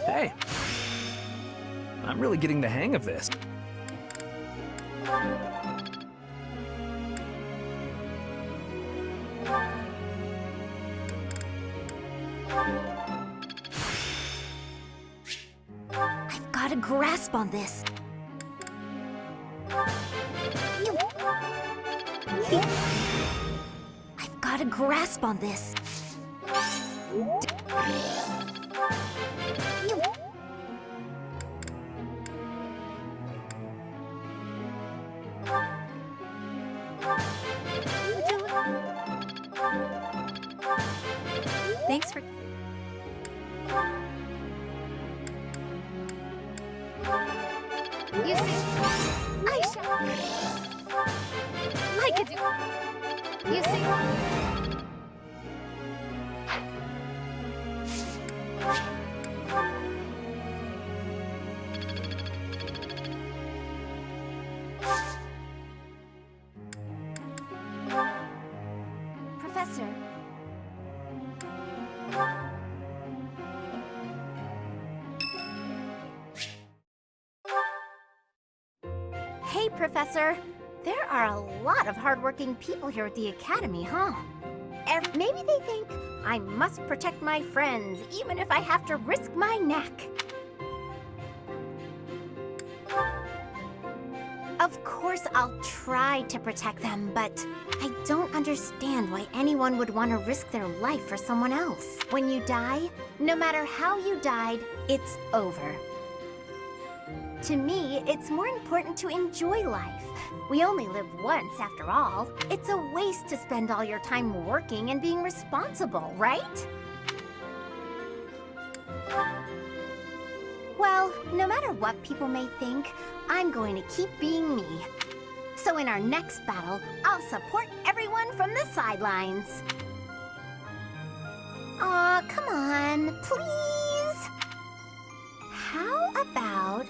Hey, I'm really getting the hang of this. I've got a grasp on this. I've got a grasp on this. Thanks for... You see, I shall. I could do. You see. Professor. Hey, Professor. There are a lot of hardworking people here at the Academy, huh? Maybe they think I must protect my friends, even if I have to risk my neck. Of course, I'll try to protect them, but I don't understand why anyone would want to risk their life for someone else. When you die, no matter how you died, it's over. To me, it's more important to enjoy life. We only live once, after all. It's a waste to spend all your time working and being responsible, right? Well, no matter what people may think, I'm going to keep being me. So in our next battle, I'll support everyone from the sidelines. Aw, come on, please. How about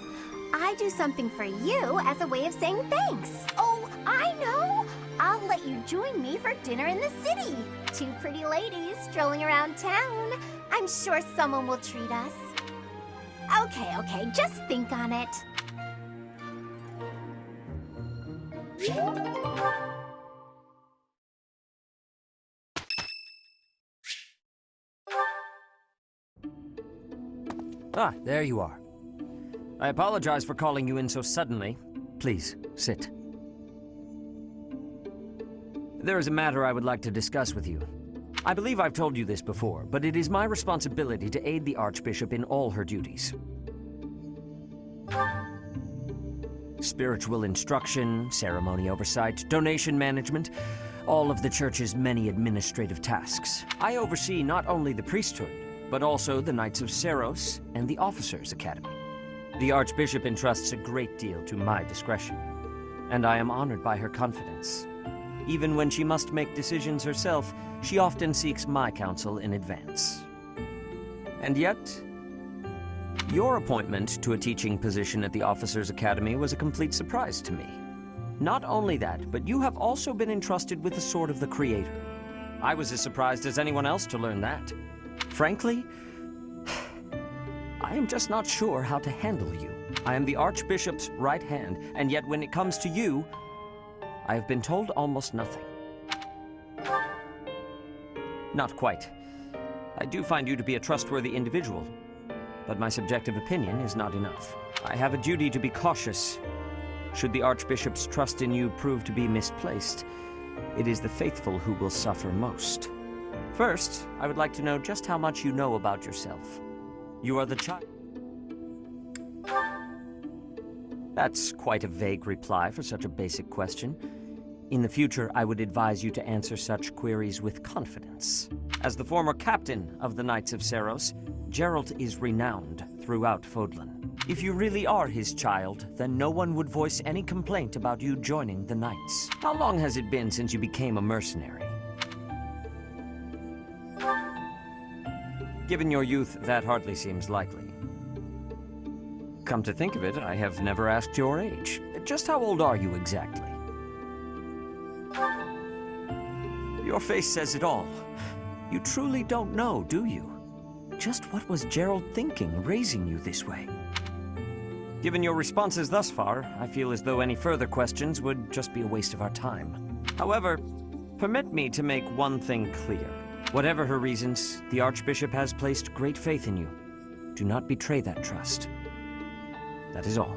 I do something for you as a way of saying thanks? Oh, I know! I'll let you join me for dinner in the city. Two pretty ladies strolling around town. I'm sure someone will treat us. Okay, just think on it. Ah, there you are. I apologize for calling you in so suddenly. Please, sit. There is a matter I would like to discuss with you. I believe I've told you this before, but it is my responsibility to aid the Archbishop in all her duties. Spiritual instruction, ceremony oversight, donation management, all of the Church's many administrative tasks. I oversee not only the priesthood, but also the Knights of Seros and the Officers' Academy. The Archbishop entrusts a great deal to my discretion, and I am honored by her confidence. Even when she must make decisions herself, she often seeks my counsel in advance. And yet, your appointment to a teaching position at the Officers' Academy was a complete surprise to me. Not only that, but you have also been entrusted with the Sword of the Creator. I was as surprised as anyone else to learn that. Frankly, I am just not sure how to handle you. I am the Archbishop's right hand, and yet when it comes to you, I have been told almost nothing. Not quite. I do find you to be a trustworthy individual, but my subjective opinion is not enough. I have a duty to be cautious. Should the Archbishop's trust in you prove to be misplaced, it is the faithful who will suffer most. First, I would like to know just how much you know about yourself. You are the child. That's quite a vague reply for such a basic question. In the future, I would advise you to answer such queries with confidence. As the former captain of the Knights of Seros, Geralt is renowned throughout Fodlan. If you really are his child, then no one would voice any complaint about you joining the Knights. How long has it been since you became a mercenary? Given your youth, that hardly seems likely. Come to think of it, I have never asked your age. Just how old are you exactly? Your face says it all. You truly don't know, do you? Just what was Gerald thinking, raising you this way? Given your responses thus far, I feel as though any further questions would just be a waste of our time. However, permit me to make one thing clear. Whatever her reasons, the Archbishop has placed great faith in you. Do not betray that trust. That is all.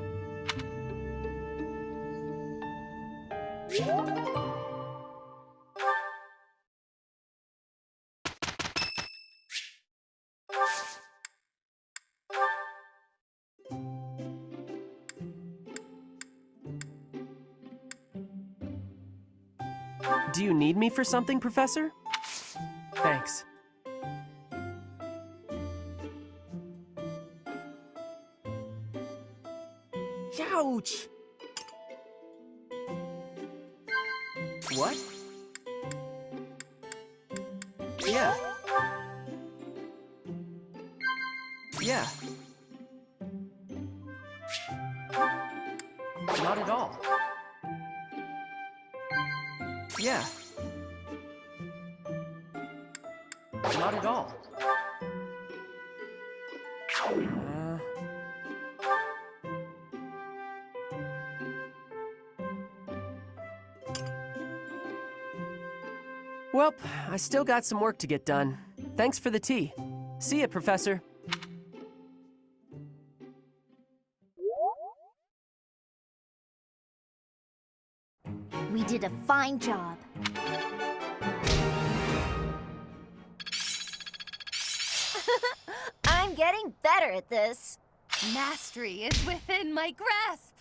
Do you need me for something, Professor? Thanks. Ouch! What? Yeah. Yeah. Not at all. Yeah. Not at all. Well, I still got some work to get done. Thanks for the tea. See ya, Professor. We did a fine job. I'm getting better at this. Mastery is within my grasp.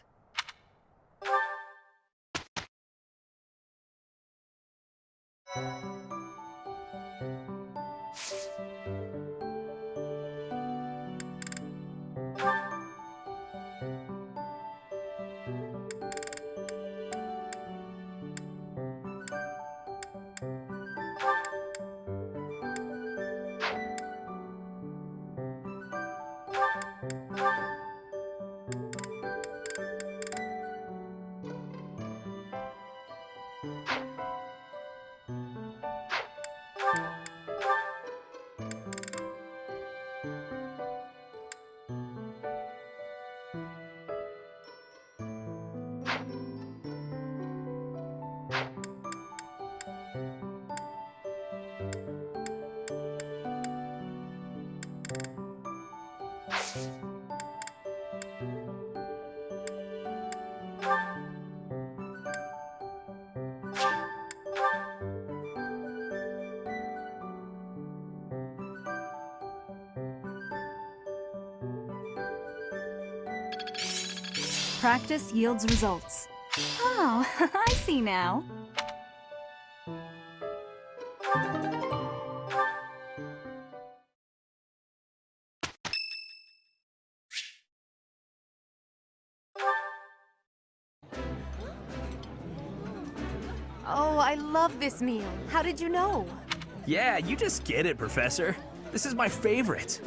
Practice yields results. Oh, I see now. Oh, I love this meal. How did you know? Yeah, you just get it, Professor. This is my favorite.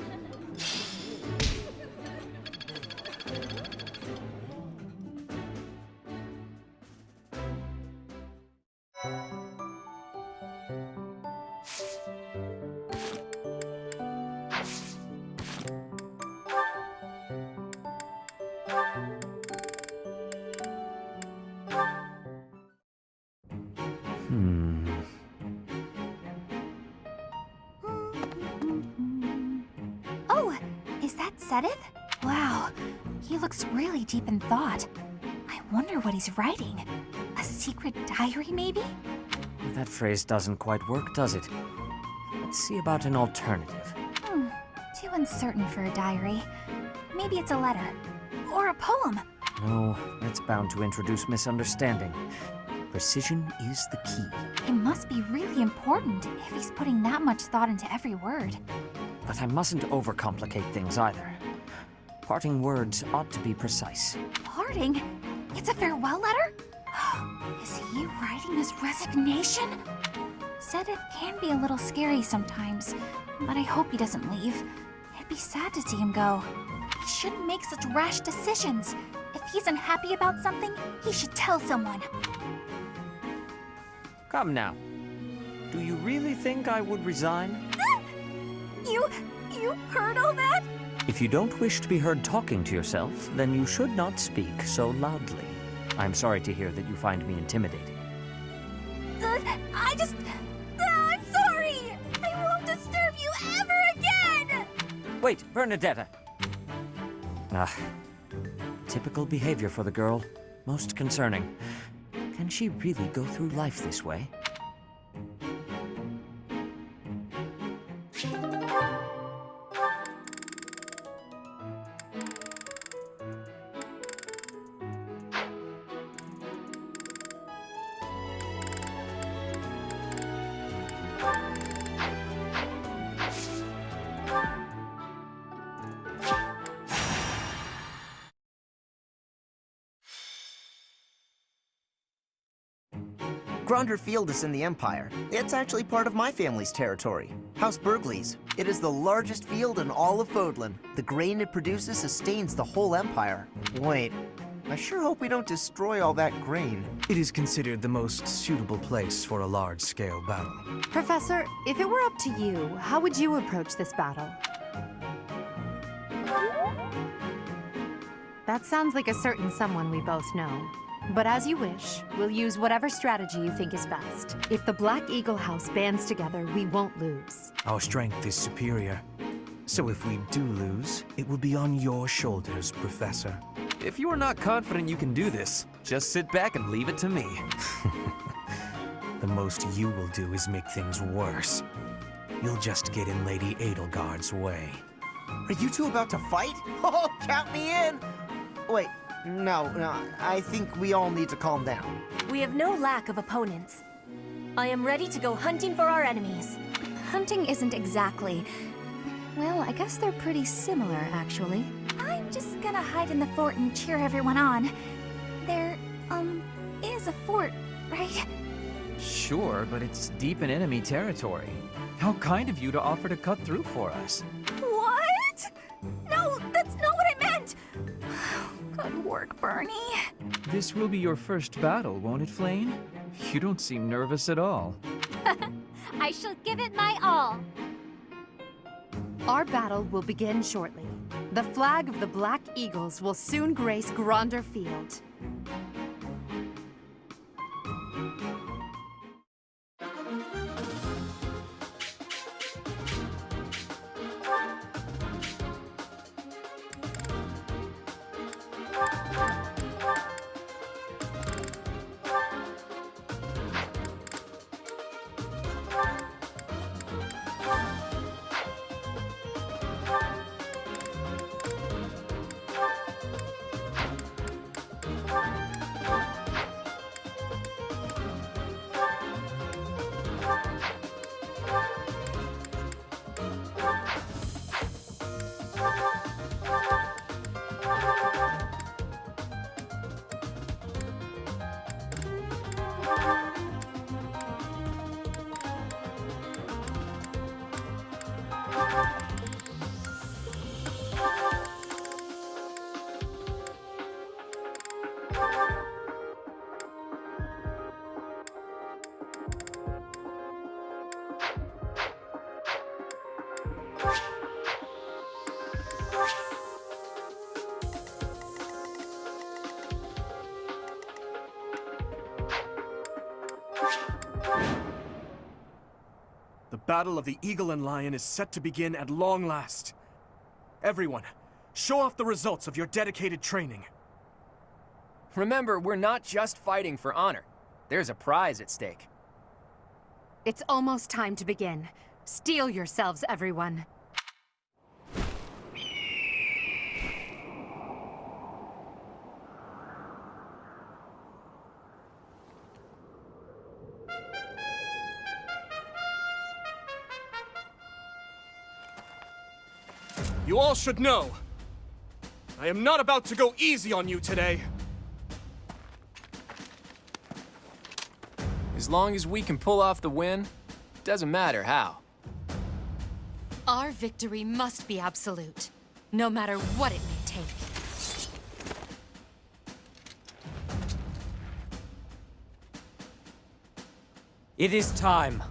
Oh, is that Sedith? Wow, he looks really deep in thought. I wonder what he's writing. A secret diary, maybe? That phrase doesn't quite work, does it? Let's see about an alternative. Too uncertain for a diary. Maybe it's a letter. Or a poem. No, that's bound to introduce misunderstanding. Precision is the key. It must be really important if he's putting that much thought into every word. But I mustn't overcomplicate things either. Parting words ought to be precise. Parting? It's a farewell letter? Is he writing his resignation? Sedith can be a little scary sometimes, but I hope he doesn't leave. It'd be sad to see him go. He shouldn't make such rash decisions. If he's unhappy about something, he should tell someone. Come now. Do you really think I would resign? You heard all that? If you don't wish to be heard talking to yourself, then you should not speak so loudly. I'm sorry to hear that you find me intimidating. I'm sorry! I won't disturb you ever again! Wait, Bernadetta! Typical behavior for the girl. Most concerning. Can she really go through life this way? Gronder Field is in the Empire. It's actually part of my family's territory, House Burgleys. It is the largest field in all of Fodlan. The grain it produces sustains the whole Empire. Wait, I sure hope we don't destroy all that grain. It is considered the most suitable place for a large-scale battle. Professor, if it were up to you, how would you approach this battle? That sounds like a certain someone we both know. But as you wish, we'll use whatever strategy you think is best. If the Black Eagle House bands together, we won't lose. Our strength is superior. So if we do lose, it will be on your shoulders, Professor. If you are not confident you can do this, just sit back and leave it to me. The most you will do is make things worse. You'll just get in Lady Edelgard's way. Are you two about to fight? Oh, count me in! Wait, no, I think we all need to calm down. We have no lack of opponents. I am ready to go hunting for our enemies. Hunting isn't exactly... Well, I guess they're pretty similar, actually. I'm just gonna hide in the fort and cheer everyone on. There, is a fort, right? Sure, but it's deep in enemy territory. How kind of you to offer to cut through for us. What? No, that's not what I meant! Good work, Bernie. This will be your first battle, won't it, Flayn? You don't seem nervous at all. I shall give it my all. Our battle will begin shortly. The flag of the Black Eagles will soon grace Gronder Field. The Battle of the Eagle and Lion is set to begin at long last. Everyone, show off the results of your dedicated training. Remember, we're not just fighting for honor. There's a prize at stake. It's almost time to begin. Steel yourselves, everyone. You all should know, I am not about to go easy on you today. As long as we can pull off the win, doesn't matter how. Our victory must be absolute, no matter what it may take. It is time.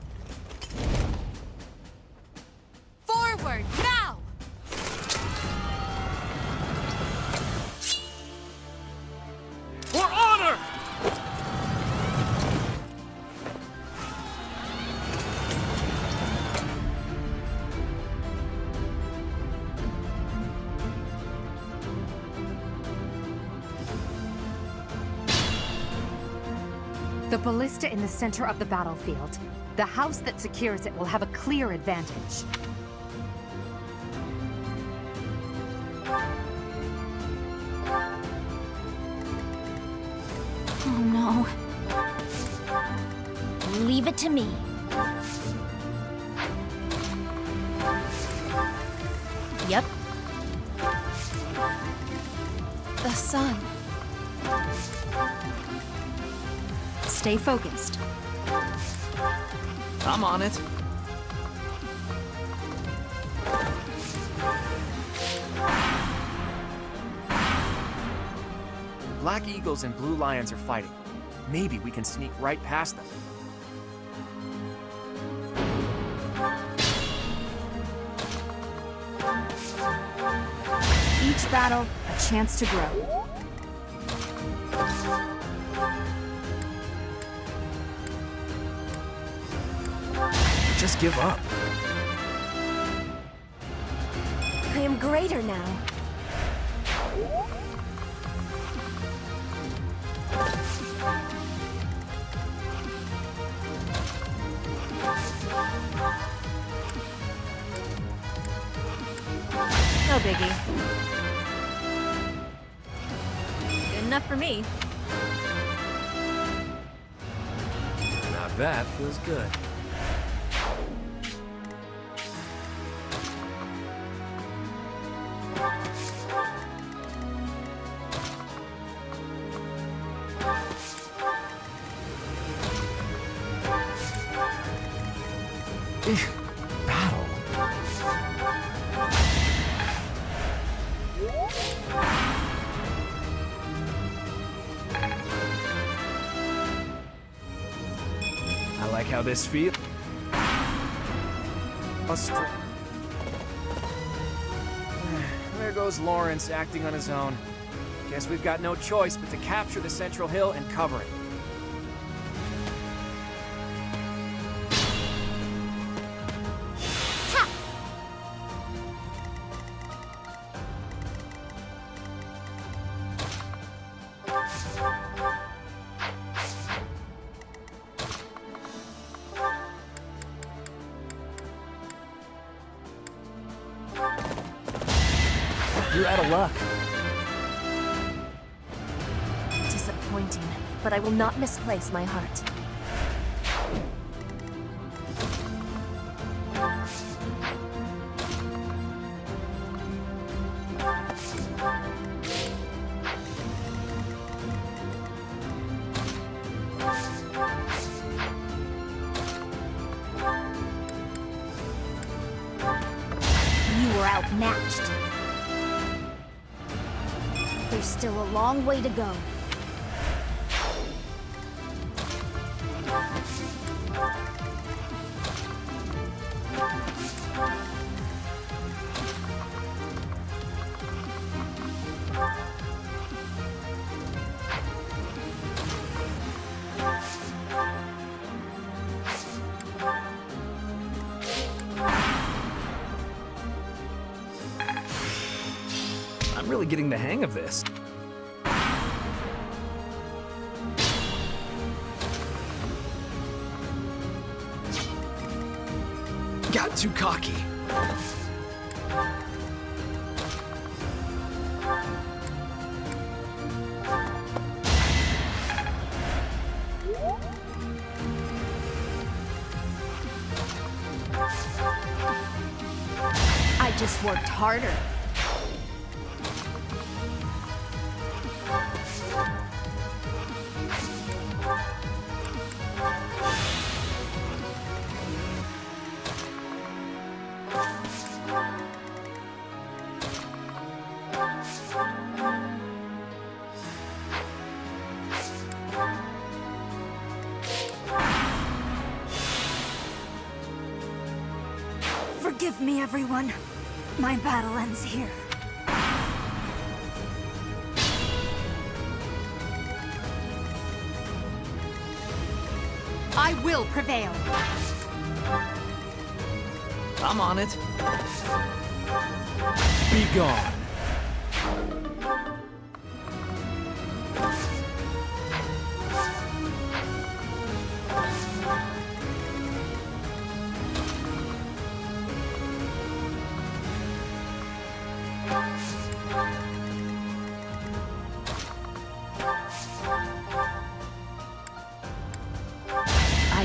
The ballista in the center of the battlefield. The house that secures it will have a clear advantage. Oh no. Leave it to me. Yep. The sun. Stay focused. I'm on it. Black eagles and blue lions are fighting. Maybe we can sneak right past them. Each battle, a chance to grow. Just give up. I am greater now. No biggie. Good enough for me. Now that feels good. Battle? I like how this feels. There goes Lawrence acting on his own. Guess we've got no choice but to capture the central hill and cover it. You're out of luck. Disappointing, but I will not misplace my heart. You were outmatched. There's still a long way to go. I'm really getting the hang of this. Got too cocky. I just worked harder. Forgive me, everyone. My battle ends here. I will prevail. I'm on it. Be gone.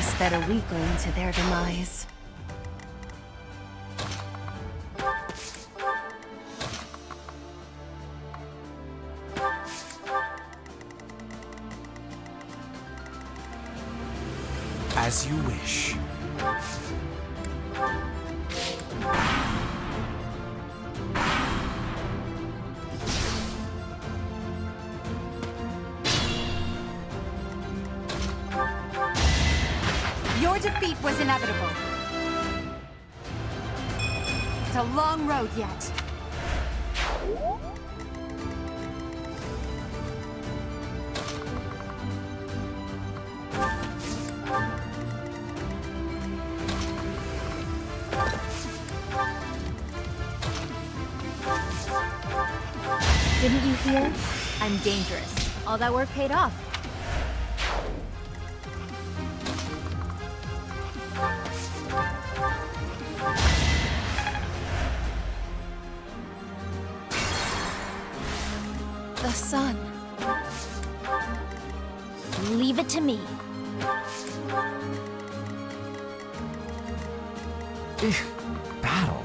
sped a weakling to their demise. As you wish. Your defeat was inevitable. It's a long road yet. Didn't you hear? I'm dangerous. All that work paid off. The sun. Leave it to me. Battle.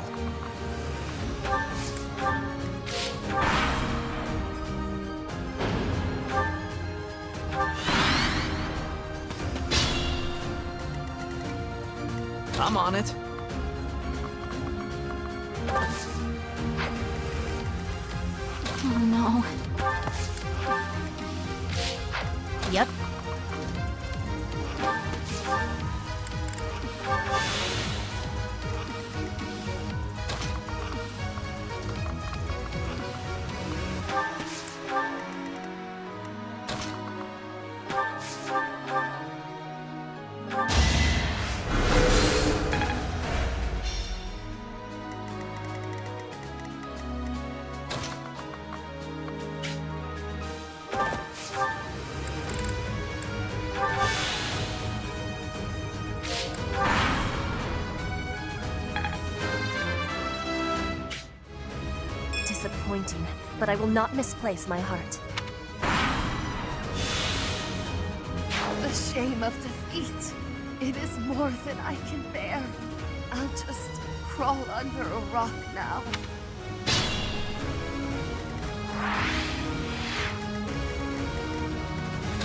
I'm on it. Oh no. Yep. Disappointing, but I will not misplace my heart. The shame of defeat. It is more than I can bear. I'll just crawl under a rock now.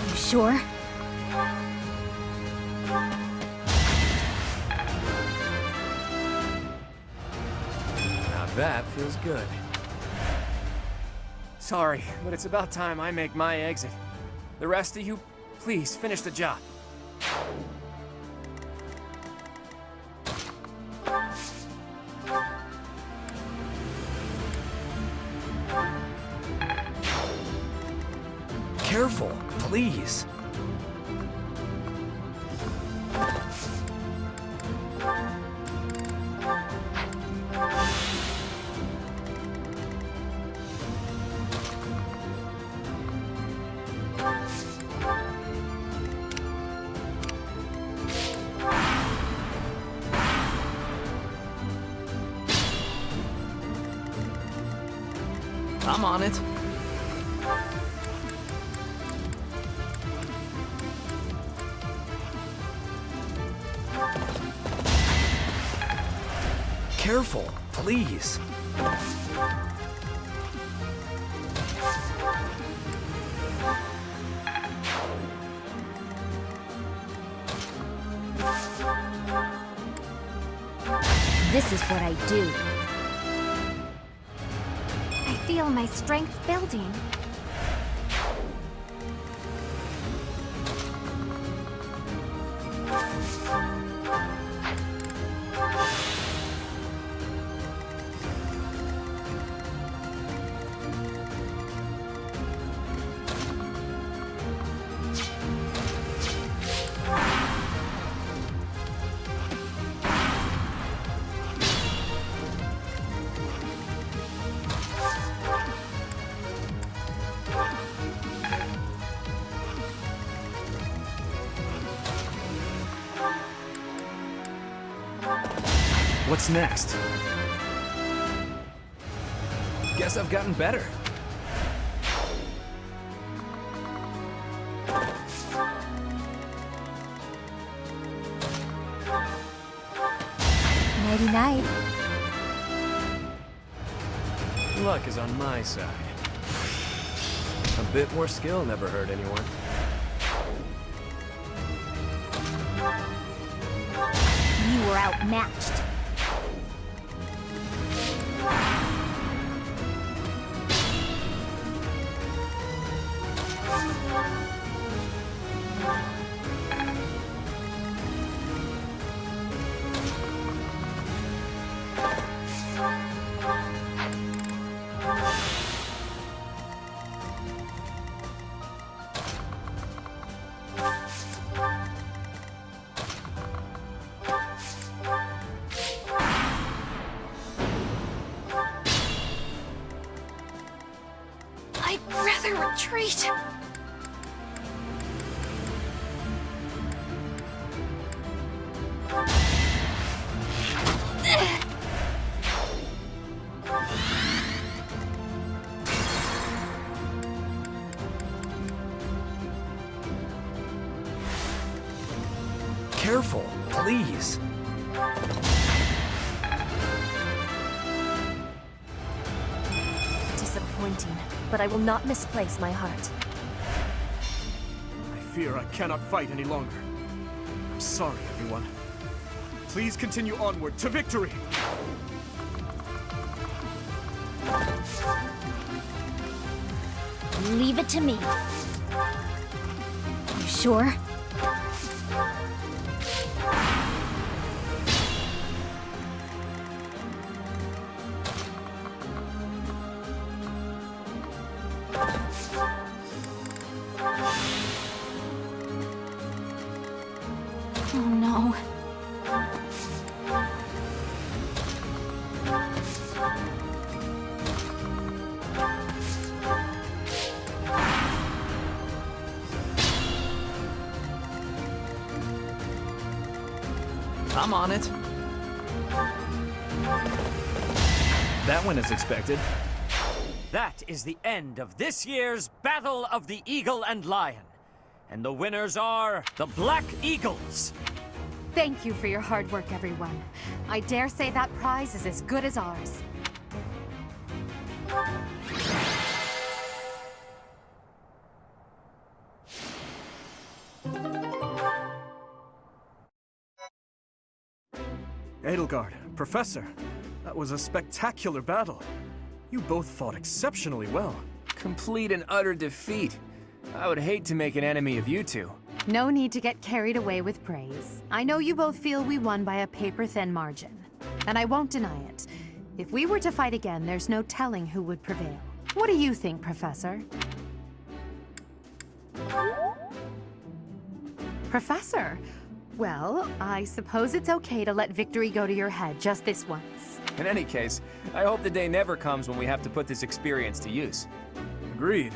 You sure? Now that feels good. Sorry, but it's about time I make my exit. The rest of you, please finish the job. Careful, please. I'm on it. Careful, please. This is what I do. I feel my strength building. What's next? Guess I've gotten better. Nighty-night. Luck is on my side. A bit more skill never hurt anyone. You were outmatched. I'd rather retreat. Careful, please. Disappointing, but I will not misplace my heart. I fear I cannot fight any longer. I'm sorry, everyone. Please continue onward to victory! Leave it to me. You sure? Oh no. I'm on it. That went as expected. That is the end of this year's Battle of the Eagle and Lion. And the winners are the Black Eagles. Thank you for your hard work, everyone. I dare say that prize is as good as ours. Edelgard, Professor, that was a spectacular battle. You both fought exceptionally well. Complete and utter defeat. I would hate to make an enemy of you two. No need to get carried away with praise. I know you both feel we won by a paper-thin margin. And I won't deny it. If we were to fight again, there's no telling who would prevail. What do you think, Professor? Professor? Well, I suppose it's okay to let victory go to your head just this once. In any case, I hope the day never comes when we have to put this experience to use. Agreed.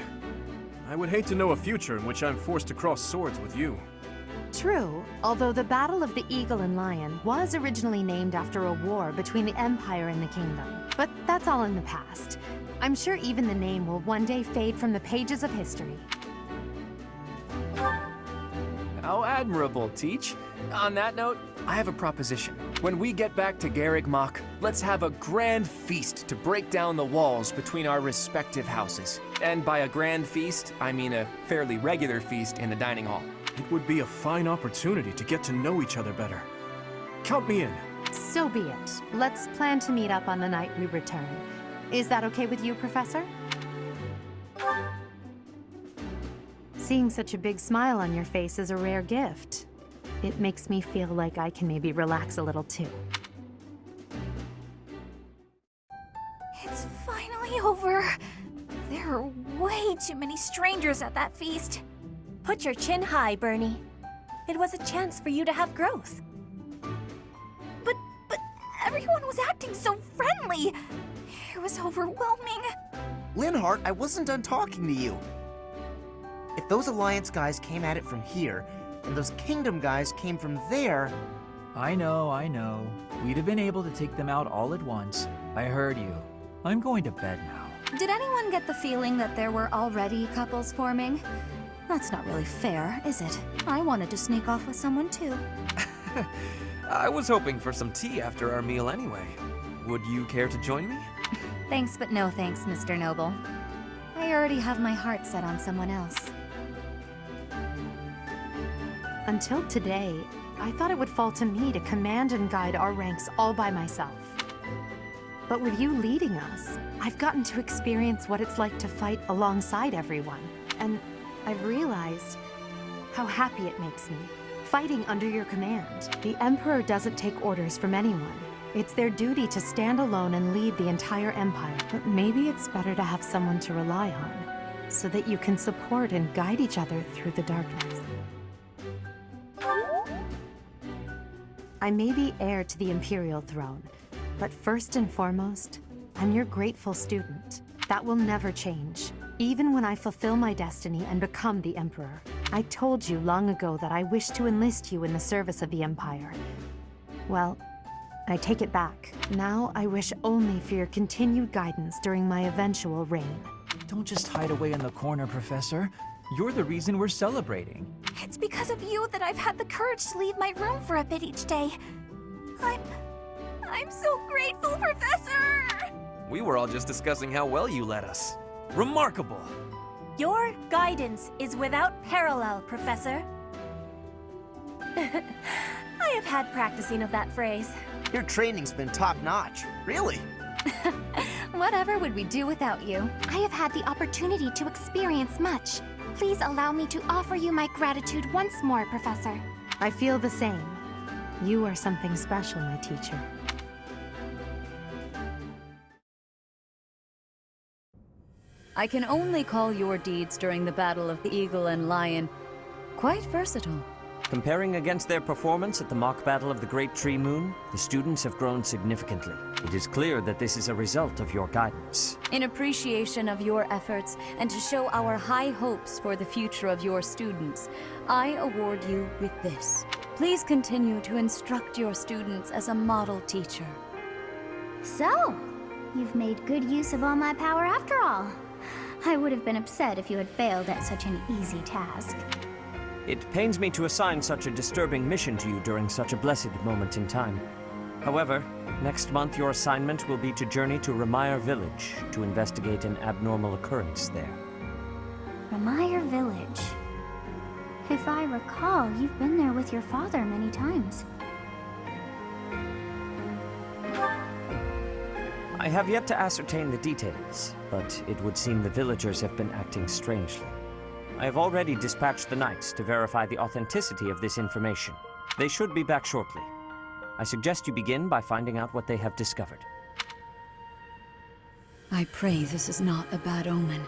I would hate to know a future in which I'm forced to cross swords with you. True, although the Battle of the Eagle and Lion was originally named after a war between the Empire and the Kingdom. But that's all in the past. I'm sure even the name will one day fade from the pages of history. How admirable, Teach. On that note, I have a proposition. When we get back to Garreg-Mach, let's have a grand feast to break down the walls between our respective houses. And by a grand feast, I mean a fairly regular feast in the dining hall. It would be a fine opportunity to get to know each other better. Count me in. So be it. Let's plan to meet up on the night we return. Is that okay with you, Professor? Seeing such a big smile on your face is a rare gift. It makes me feel like I can maybe relax a little too. It's finally over. There are way too many strangers at that feast. Put your chin high, Bernie. It was a chance for you to have growth. But everyone was acting so friendly. It was overwhelming. Linhardt, I wasn't done talking to you. If those Alliance guys came at it from here, and those Kingdom guys came from there... I know. We'd have been able to take them out all at once. I heard you. I'm going to bed now. Did anyone get the feeling that there were already couples forming? That's not really fair, is it? I wanted to sneak off with someone too. I was hoping for some tea after our meal anyway. Would you care to join me? Thanks, but no thanks, Mr. Noble. I already have my heart set on someone else. Until today, I thought it would fall to me to command and guide our ranks all by myself. But with you leading us, I've gotten to experience what it's like to fight alongside everyone. And I've realized how happy it makes me, fighting under your command. The Emperor doesn't take orders from anyone. It's their duty to stand alone and lead the entire Empire. But maybe it's better to have someone to rely on, so that you can support and guide each other through the darkness. I may be heir to the Imperial throne, but first and foremost, I'm your grateful student. That will never change, even when I fulfill my destiny and become the Emperor. I told you long ago that I wish to enlist you in the service of the Empire. Well, I take it back. Now I wish only for your continued guidance during my eventual reign. Don't just hide away in the corner, Professor. You're the reason we're celebrating. It's because of you that I've had the courage to leave my room for a bit each day. I'm so grateful, Professor! We were all just discussing how well you led us. Remarkable! Your guidance is without parallel, Professor. I have had practicing of that phrase. Your training's been top-notch. Really? Whatever would we do without you? I have had the opportunity to experience much. Please allow me to offer you my gratitude once more, Professor. I feel the same. You are something special, my teacher. I can only call your deeds during the Battle of the Eagle and Lion quite versatile. Comparing against their performance at the mock battle of the Great Tree Moon, the students have grown significantly. It is clear that this is a result of your guidance. In appreciation of your efforts and to show our high hopes for the future of your students, I award you with this. Please continue to instruct your students as a model teacher. So, you've made good use of all my power after all. I would have been upset if you had failed at such an easy task. It pains me to assign such a disturbing mission to you during such a blessed moment in time. However, next month your assignment will be to journey to Remire Village to investigate an abnormal occurrence there. Remire Village. If I recall, you've been there with your father many times. I have yet to ascertain the details, but it would seem the villagers have been acting strangely. I have already dispatched the knights to verify the authenticity of this information. They should be back shortly. I suggest you begin by finding out what they have discovered. I pray this is not a bad omen.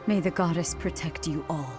May the goddess protect you all.